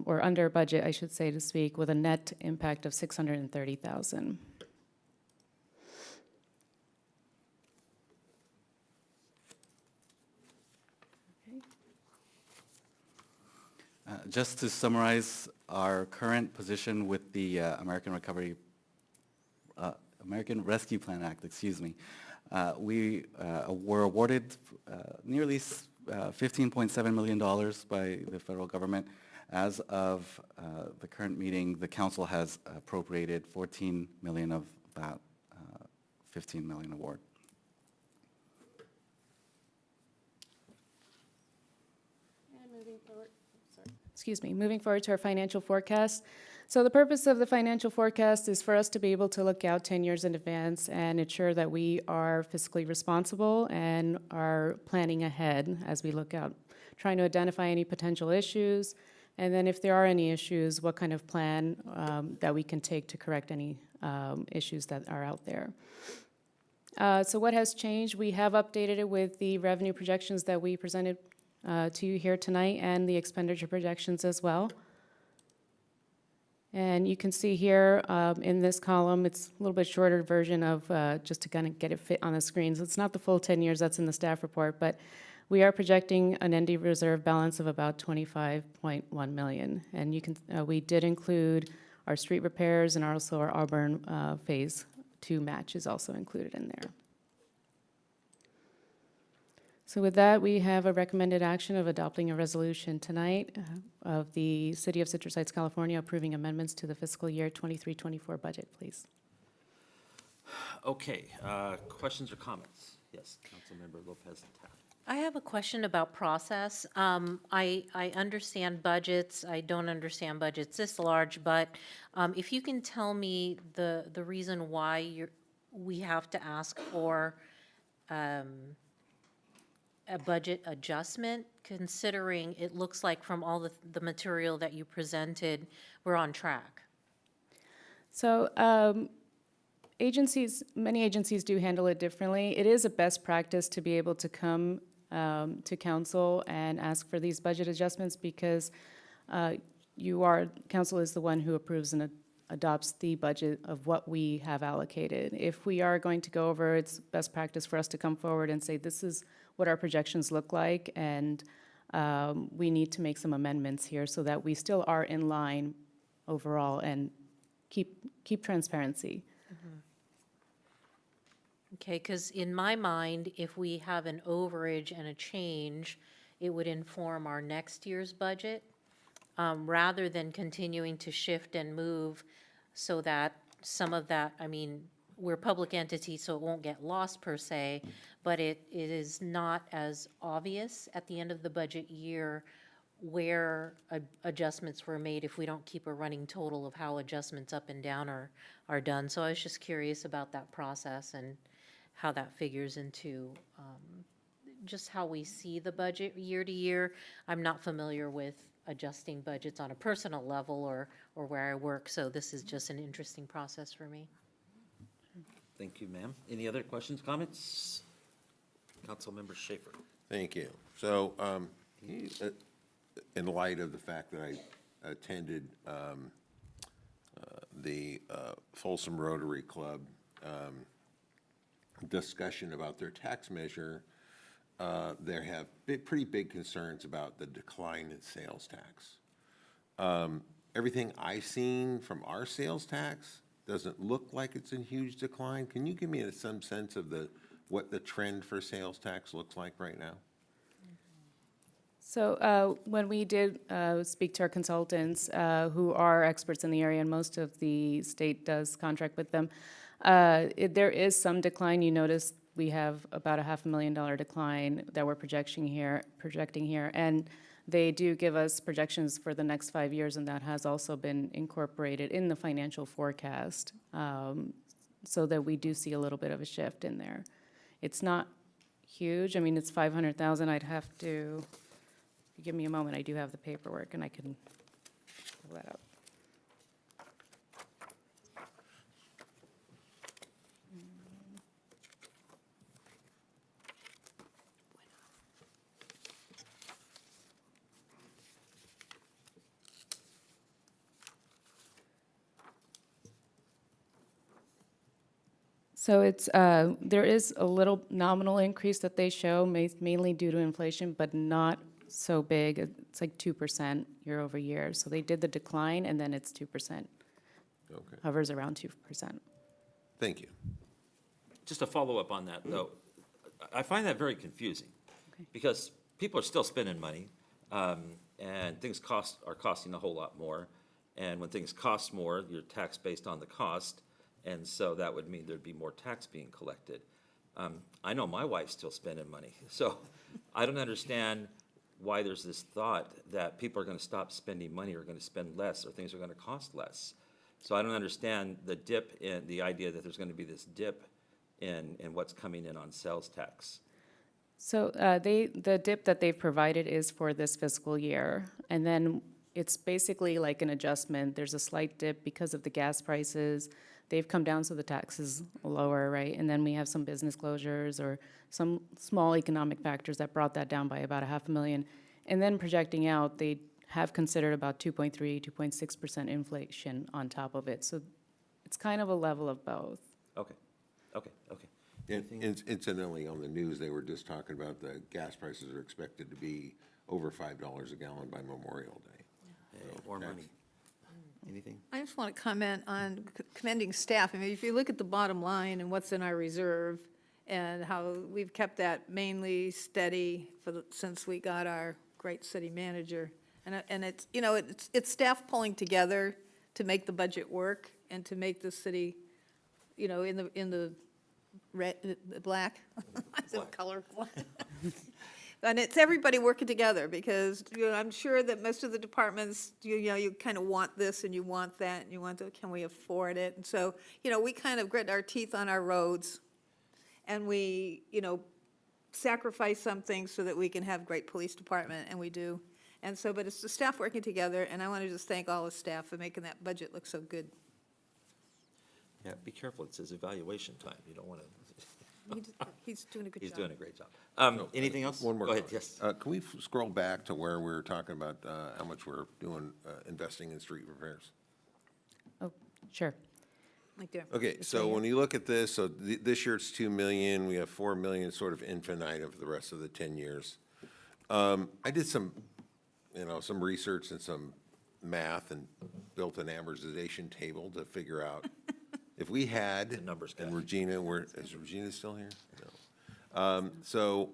Speaker 9: or under budget, I should say, to speak, with a net impact of $630,000.
Speaker 8: Just to summarize our current position with the American Rescue Plan Act, excuse me, we were awarded nearly $15.7 million by the federal government. As of the current meeting, the council has appropriated $14 million of that $15 million award.
Speaker 9: moving forward to our financial forecast. So the purpose of the financial forecast is for us to be able to look out 10 years in advance and ensure that we are fiscally responsible and are planning ahead as we look out, trying to identify any potential issues, and then if there are any issues, what kind of plan that we can take to correct any issues that are out there. So what has changed? We have updated it with the revenue projections that we presented to you here tonight and the expenditure projections as well. And you can see here in this column, it's a little bit shorter version of just to kind of get it fit on the screen. So it's not the full 10 years that's in the staff report, but we are projecting an ending reserve balance of about $25.1 million. And you can, we did include our street repairs and also our Auburn Phase 2 match is also included in there. So with that, we have a recommended action of adopting a resolution tonight of the City of Citrus Heights, California, approving amendments to the fiscal year 23-24 budget, please.
Speaker 1: Okay, questions or comments? Yes, Councilmember Lopez Tap.
Speaker 6: I have a question about process. I understand budgets. I don't understand budgets this large, but if you can tell me the reason why we have to ask for a budget adjustment, considering it looks like from all the material that you presented, we're on track.
Speaker 9: So many agencies do handle it differently. It is a best practice to be able to come to council and ask for these budget adjustments because council is the one who approves and adopts the budget of what we have allocated. If we are going to go over, it's best practice for us to come forward and say, this is what our projections look like, and we need to make some amendments here so that we still are in line overall and keep transparency.
Speaker 6: Okay, because in my mind, if we have an overage and a change, it would inform our next year's budget, rather than continuing to shift and move so that some of that, I mean, we're a public entity, so it won't get lost per se, but it is not as obvious at the end of the budget year where adjustments were made if we don't keep a running total of how adjustments up and down are done. So I was just curious about that process and how that figures into just how we see the budget year to year. I'm not familiar with adjusting budgets on a personal level or where I work, so this is just an interesting process for me.
Speaker 1: Thank you, ma'am. Any other questions, comments? Councilmember Schaefer.
Speaker 5: Thank you. So, in light of the fact that I attended the Folsom Rotary Club discussion about their tax measure, there have been pretty big concerns about the decline in sales tax. Everything I've seen from our sales tax doesn't look like it's in huge decline. Can you give me some sense of what the trend for sales tax looks like right now?
Speaker 9: So when we did speak to our consultants, who are experts in the area, and most of the state does contract with them, there is some decline. You notice we have about a $500,000 decline that we're projecting here, and they do give us projections for the next 5 years, and that has also been incorporated in the financial forecast, so that we do see a little bit of a shift in there. It's not huge. I mean, it's 500,000. I'd have to, if you give me a moment, I do have the paperwork, and I can pull that up. So it's, there is a little nominal increase that they show, mainly due to inflation, but not so big. It's like 2% year over year. So they did the decline, and then it's 2%.
Speaker 5: Okay,
Speaker 9: Hovers around 2%.
Speaker 5: thank you.
Speaker 1: Just to follow up on that, though, I find that very confusing,
Speaker 9: Okay.
Speaker 1: because people are still spending money, and things are costing a whole lot more. And when things cost more, you're taxed based on the cost, and so that would mean there'd be more tax being collected. I know my wife's still spending money, so I don't understand why there's this thought that people are gonna stop spending money, or gonna spend less, or things are gonna cost less. So I don't understand the dip in, the idea that there's gonna be this dip in what's coming in on sales tax.
Speaker 9: So the dip that they've provided is for this fiscal year. And then it's basically like an adjustment. There's a slight dip because of the gas prices. They've come down, so the tax is lower, right? And then we have some business closures or some small economic factors that brought that down by about $500,000. And then projecting out, they have considered about 2.3, 2.6% inflation on top of it. So it's kind of a level of both.
Speaker 1: Okay, okay, okay.
Speaker 5: And incidentally, on the news, they were just talking about the gas prices are expected to be over $5 a gallon by Memorial Day.
Speaker 1: Hey, more money. Anything?
Speaker 7: I just want to comment on commending staff. I mean, if you look at the bottom line and what's in our reserve and how we've kept that mainly steady since we got our great city manager. And it's, you know, it's staff pulling together to make the budget work and to make the city, you know, in the red, the black, the color. And it's everybody working together because, you know, I'm sure that most of the departments, you know, you kind of want this and you want that and you want to, can we afford it? And so, you know, we kind of grit our teeth on our roads and we, you know, sacrifice some things so that we can have great police department, and we do. And so, but it's the staff working together, and I want to just thank all the staff for making that budget look so good.
Speaker 1: Yeah, be careful, it says evaluation time, you don't wanna,
Speaker 7: He's doing a good job.
Speaker 1: he's doing a great job. Anything else?
Speaker 5: One more.
Speaker 1: Go ahead,
Speaker 5: comment.
Speaker 1: yes.
Speaker 5: Can we scroll back to where we were talking about how much we're doing, investing in street repairs?
Speaker 9: Oh, sure.
Speaker 7: Like there.
Speaker 5: Okay,
Speaker 7: It's
Speaker 5: so
Speaker 7: right here.
Speaker 5: when you look at this, so this year it's 2 million, we have 4 million sort of infinitum for the rest of the 10 years. I did some, you know, some research and some math and built an amortization table to figure out if we had.
Speaker 1: The numbers guy.
Speaker 5: And Regina, is Regina still here? No.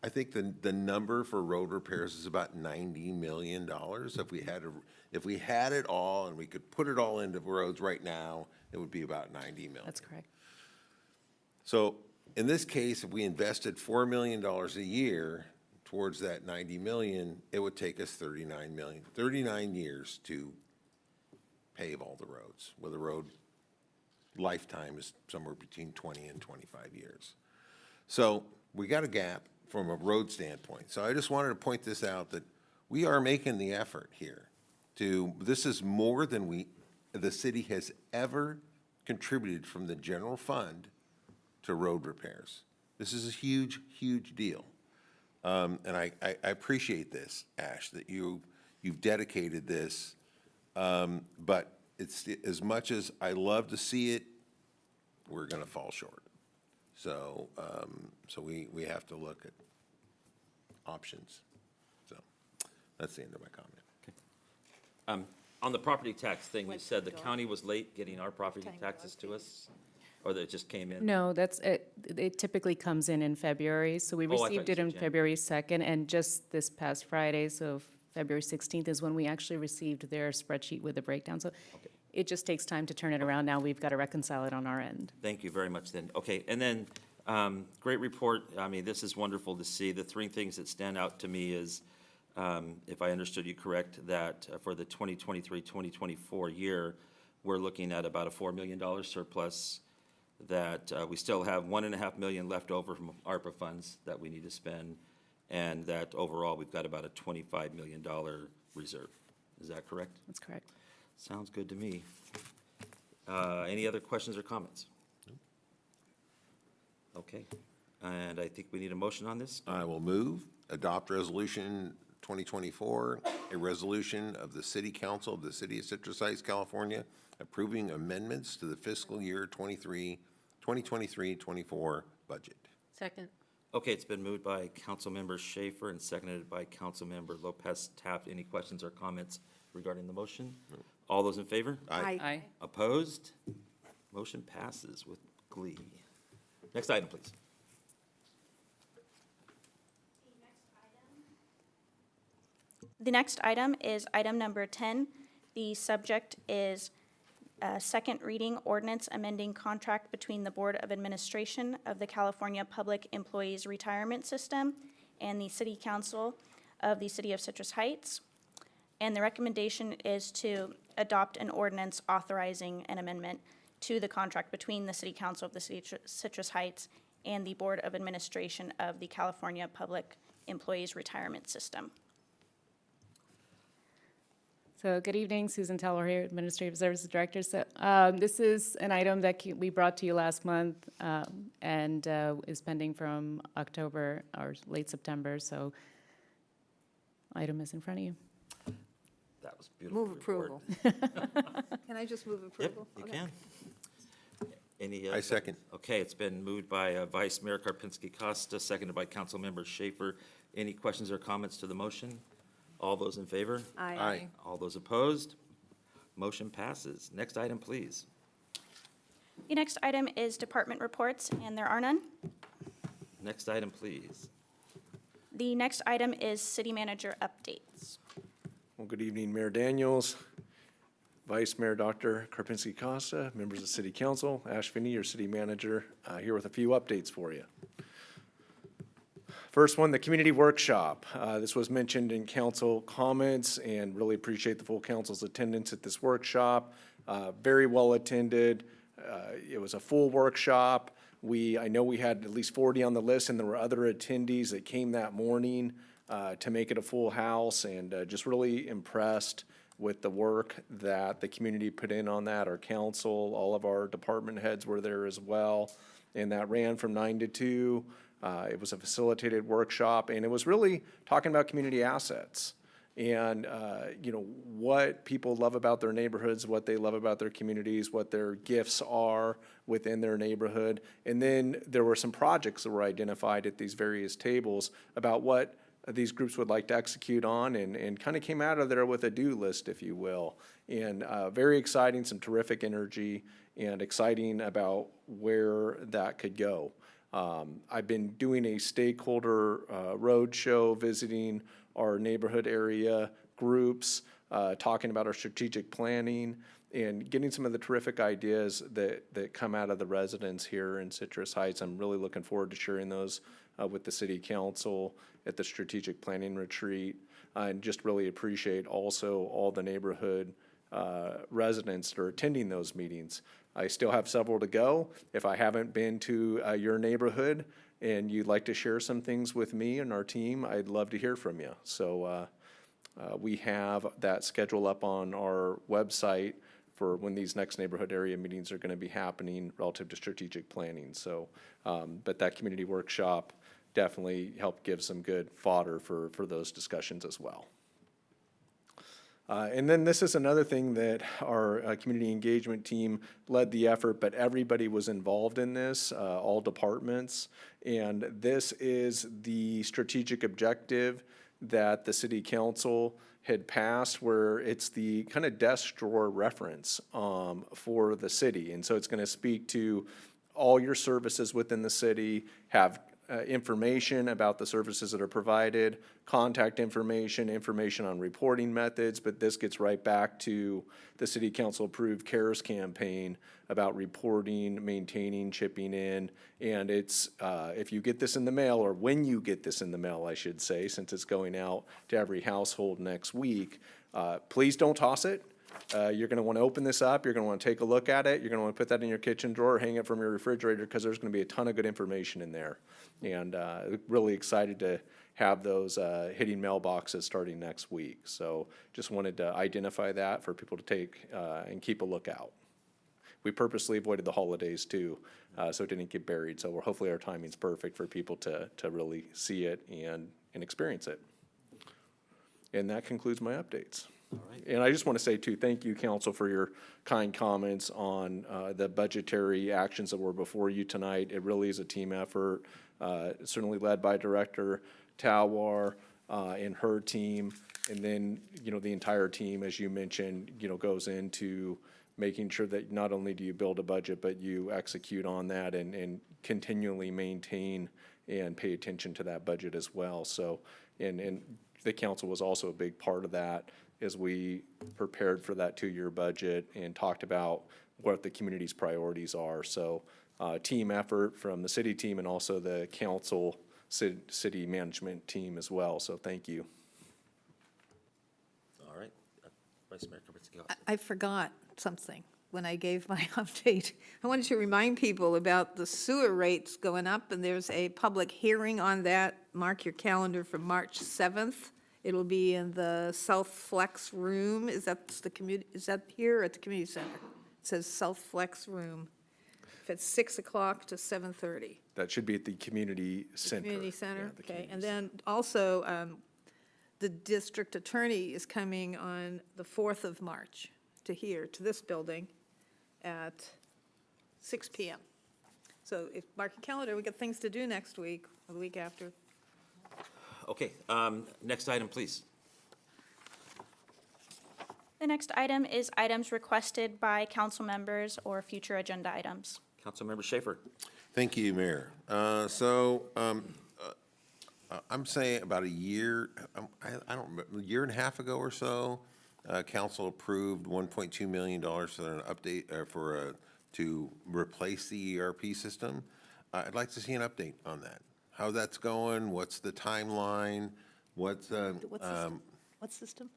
Speaker 5: I think the number for road repairs is about $90 million. If we had it all and we could put it all into roads right now, it would be about 90 million.
Speaker 9: That's correct.
Speaker 5: So in this case, if we invested $4 million a year towards that 90 million, it would take us 39 million, 39 years to pave all the roads, where the road lifetime is somewhere between 20 and 25 years. So we got a gap from a road standpoint. So I just wanted to point this out, that we are making the effort here this is more than the city has ever contributed from the general fund to road repairs. This is a huge, huge deal. And I appreciate this, Ash, that you've dedicated this. But it's, as much as I love to see it, we're gonna fall short. So, we have to look at options. So, that's the end of my comment.
Speaker 1: On the property tax thing, you said the county was late getting our property taxes to us? Or that it just came in?
Speaker 9: No, that's, it typically comes in February, so we
Speaker 1: Oh, I thought
Speaker 9: received
Speaker 1: you
Speaker 9: it
Speaker 1: said
Speaker 9: on
Speaker 1: January.
Speaker 9: February 2nd, and just this past Friday, so February 16th is when we actually received their spreadsheet with the breakdown. So it just takes time to turn it around. Now we've got to reconcile it on our end.
Speaker 1: Thank you very much then. Okay, and then, great report. I mean, this is wonderful to see. The three things that stand out to me is, if I understood you correct, that for the 2023-2024 year, we're looking at about a $4 million surplus, that we still have $1.5 million left over from ARPA funds that we need to spend, and that overall, we've got about a $25 million reserve. Is that correct?
Speaker 9: That's correct.
Speaker 1: Sounds good to me. Any other questions or comments? Okay, and I think we need a motion on this.
Speaker 5: I will move, adopt resolution 2024, a resolution of the City Council of the City of Citrus Heights, California, approving amendments to the fiscal year 2023-24 budget.
Speaker 6: Second.
Speaker 1: Okay, it's been moved by Councilmember Schaefer and seconded by Councilmember Lopez Taft. Any questions or comments regarding the motion? All those in favor?
Speaker 7: Aye.
Speaker 1: Opposed? Motion passes with glee. Next item, please.
Speaker 3: The next item is item number 10. The subject is second reading ordinance amending contract between the Board of Administration of the California Public Employees Retirement System and the City Council of the City of Citrus Heights. And the recommendation is to adopt an ordinance authorizing an amendment to the contract between the City Council of the City of Citrus Heights and the Board of Administration of the California Public Employees Retirement System.
Speaker 9: So good evening, Susan Teller here, Administrative Services Director. So this is an item that we brought to you last month and is pending from October or late September, so item is in front of you.
Speaker 1: That was beautiful.
Speaker 7: Move
Speaker 1: report.
Speaker 7: approval. Can I just move
Speaker 1: Yep,
Speaker 7: approval?
Speaker 1: you
Speaker 7: Okay.
Speaker 1: can. Any?
Speaker 5: I second.
Speaker 1: Okay, it's been moved by Vice Mayor Karpinski Costa, seconded by Councilmember Schaefer. Any questions or comments to the motion? All those in favor?
Speaker 5: Aye.
Speaker 1: All those opposed? Motion passes. Next item, please.
Speaker 3: The next item is department reports, and there are none.
Speaker 1: Next item, please.
Speaker 3: The next item is city manager updates.
Speaker 10: Well, good evening, Mayor Daniels, Vice Mayor Dr. Karpinski Costa, members of City Council, Ash Finney, your city manager, here with a few updates for you. First one, the community workshop. This was mentioned in council comments and really appreciate the full council's attendance at this workshop. Very well attended. It was a full workshop. I know we had at least 40 on the list and there were other attendees that came that morning to make it a full house, and just really impressed with the work that the community put in on that. Our council, all of our department heads were there as well. And that ran from 9 to 2. It was a facilitated workshop, and it was really talking about community assets and, what people love about their neighborhoods, what they love about their communities, what their gifts are within their neighborhood. And then there were some projects that were identified at these various tables about what these groups would like to execute on, and kind of came out of there with a do list, if you will. And very exciting, some terrific energy, and exciting about where that could go. I've been doing a stakeholder roadshow, visiting our neighborhood area groups, talking about our strategic planning, and getting some of the terrific ideas that come out of the residents here in Citrus Heights. I'm really looking forward to sharing those with the city council at the strategic planning retreat, and just really appreciate also all the neighborhood residents that are attending those meetings. I still have several to go. If I haven't been to your neighborhood and you'd like to share some things with me and our team, I'd love to hear from you. So we have that schedule up on our website for when these next neighborhood area meetings are going to be happening relative to strategic planning. So, but that community workshop definitely helped give some good fodder for those discussions as well. And then this is another thing that our community engagement team led the effort, but everybody was involved in this, all departments. And this is the strategic objective that the city council had passed, where it's the kind of desk drawer reference for the city. And so it's going to speak to all your services within the city, have information about the services that are provided, contact information, information on reporting methods, but this gets right back to the city council approved CARES campaign about reporting, maintaining, chipping in. And it's, if you get this in the mail, or when you get this in the mail, I should say, since it's going out to every household next week, please don't toss it. You're going to want to open this up. You're going to want to take a look at it. You're going to want to put that in your kitchen drawer, hang it from your refrigerator, because there's going to be a ton of good information in there. And really excited to have those hitting mailboxes starting next week. So just wanted to identify that for people to take and keep a lookout. We purposely avoided the holidays too, so it didn't get buried. So hopefully our timing's perfect for people to really see it and experience it. And that concludes my updates. And I just want to say too, thank you, council, for your kind comments on the budgetary actions that were before you tonight. It really is a team effort, certainly led by Director Talwar and her team. And then, the entire team, as you mentioned, goes into making sure that not only do you build a budget, but you execute on that and continually maintain and pay attention to that budget as well. So, and the council was also a big part of that as we prepared for that 2-year budget and talked about what the community's priorities are. So team effort from the city team and also the council city management team as well. So thank you.
Speaker 1: Vice Mayor Kibitsky.
Speaker 7: I forgot something when I gave my update. I wanted to remind people about the sewer rates going up, and there's a public hearing on that. Mark your calendar for March 7th. It'll be in the South Flex Room. Is that here or at the community center? It says South Flex Room. It's 6 o'clock to 7:30.
Speaker 10: That should be at the community center.
Speaker 7: Community center,
Speaker 10: Yeah, the
Speaker 7: okay.
Speaker 10: community
Speaker 7: And then also, the district attorney is coming on the 4th of March to here, to this building, at 6 PM. So if, mark your calendar, we got things to do next week, or the week after.
Speaker 1: Okay, next item, please.
Speaker 3: The next item is items requested by council members or future agenda items.
Speaker 1: Councilmember Schaefer.
Speaker 5: Thank you, Mayor. I'm saying about a year, I don't remember, a year and a half ago or so, council approved $1.2 million for an update, to replace the ERP system. I'd like to see an update on that. How that's going, what's the timeline,
Speaker 7: What system?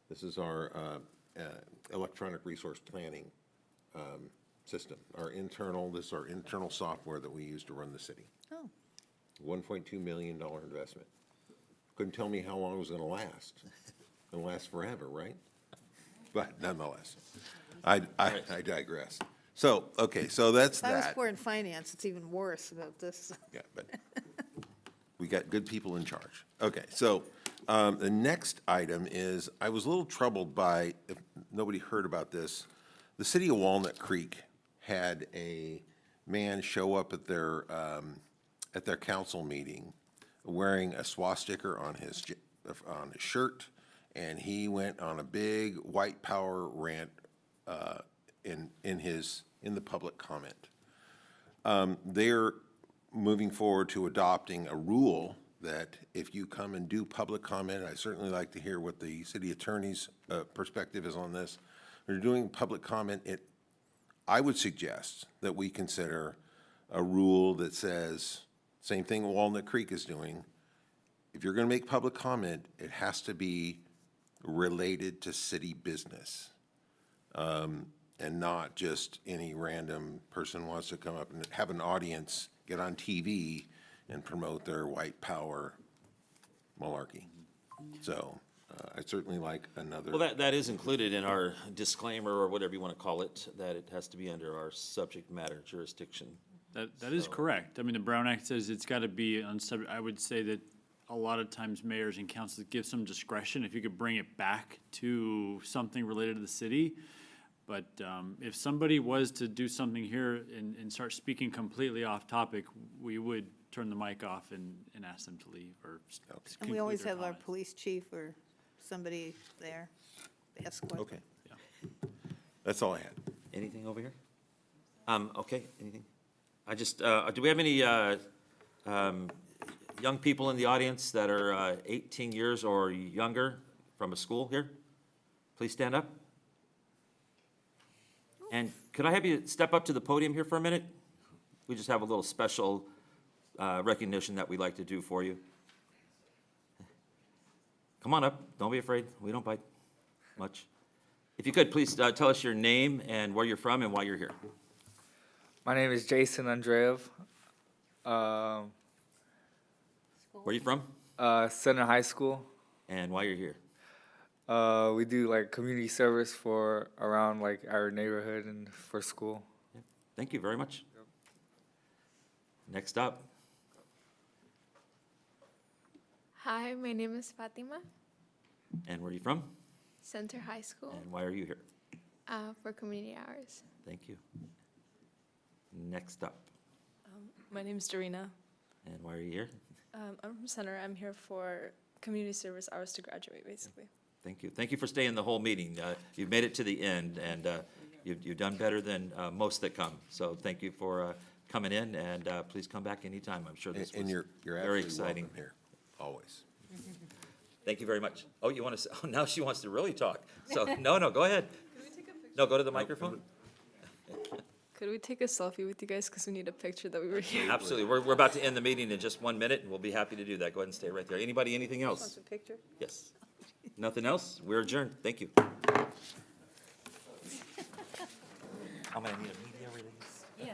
Speaker 5: this is our electronic resource planning system. This is our internal software that we use to run the city.
Speaker 7: Oh,
Speaker 5: $1.2 million investment. Couldn't tell me how long it was gonna last. Gonna last forever, right? But nonetheless, I digress. So, okay, so that's
Speaker 7: if I was
Speaker 5: that.
Speaker 7: poor in finance, it's even worse about this.
Speaker 5: Yeah, but we got good people in charge. Okay, so the next item is, I was a little troubled by, if nobody heard about this, the city of Walnut Creek had a man show up at their council meeting wearing a swastika on his shirt, and he went on a big white power rant in the public comment. They're moving forward to adopting a rule that if you come and do public comment, I certainly like to hear what the city attorney's perspective is on this. When you're doing public comment, I would suggest that we consider a rule that says, same thing Walnut Creek is doing, if you're gonna make public comment, it has to be related to city business. And not just any random person wants to come up and have an audience, get on TV and promote their white power malarkey. So I certainly like another.
Speaker 1: Well, that is included in our disclaimer, or whatever you want to call it, that it has to be under our subject matter jurisdiction.
Speaker 11: That is correct. I mean, the Brown Act says it's got to be on subject. I would say that a lot of times mayors and councils give some discretion if you could bring it back to something related to the city. But if somebody was to do something here and start speaking completely off topic, we would turn the mic off and ask them to leave or
Speaker 7: And we always
Speaker 11: conclude their
Speaker 7: have our
Speaker 11: comments.
Speaker 7: police chief or somebody there, the escort.
Speaker 5: Okay. That's all I had.
Speaker 1: Anything over here? Okay, anything? I just, do we have any young people in the audience that are 18 years or younger from a school here? Please stand up. And could I have you step up to the podium here for a minute? We just have a little special recognition that we'd like to do for you. Come on up, don't be afraid, we don't bite much. If you could, please tell us your name and where you're from and why you're here.
Speaker 13: My name is Jason Andreev.
Speaker 1: Where are you from
Speaker 13: Center High School.
Speaker 1: and why you're here?
Speaker 13: We do like community service for around like our neighborhood and for school.
Speaker 1: Thank you very much. Next up.
Speaker 14: Hi, my name is Fatima,
Speaker 1: And where are you from?
Speaker 14: Center High School,
Speaker 1: And why are you here?
Speaker 14: for community hours.
Speaker 1: Thank you. Next up.
Speaker 15: My name is Dorina.
Speaker 1: And why are you here?
Speaker 15: I'm from Center. I'm here for community service hours to graduate, basically.
Speaker 1: Thank you. Thank you for staying the whole meeting. You've made it to the end, and you've done better than most that come. So thank you for coming in, and please come back anytime. I'm sure this was
Speaker 5: And you're
Speaker 1: very
Speaker 5: absolutely
Speaker 1: exciting.
Speaker 5: welcome here, always.
Speaker 1: Thank you very much. Oh, you want to, oh, now she wants to really talk. So, no, go ahead. No, go to the microphone.
Speaker 15: Could we take a selfie with you guys? Because we need a picture that we were here.
Speaker 1: Absolutely. We're about to end the meeting in just 1 minute, and we'll be happy to do that. Go ahead and stay right there. Anybody, anything else?
Speaker 7: Wants a picture?
Speaker 1: Yes. Nothing else? We're adjourned. Thank you. I'm gonna need a media release.
Speaker 4: Yeah.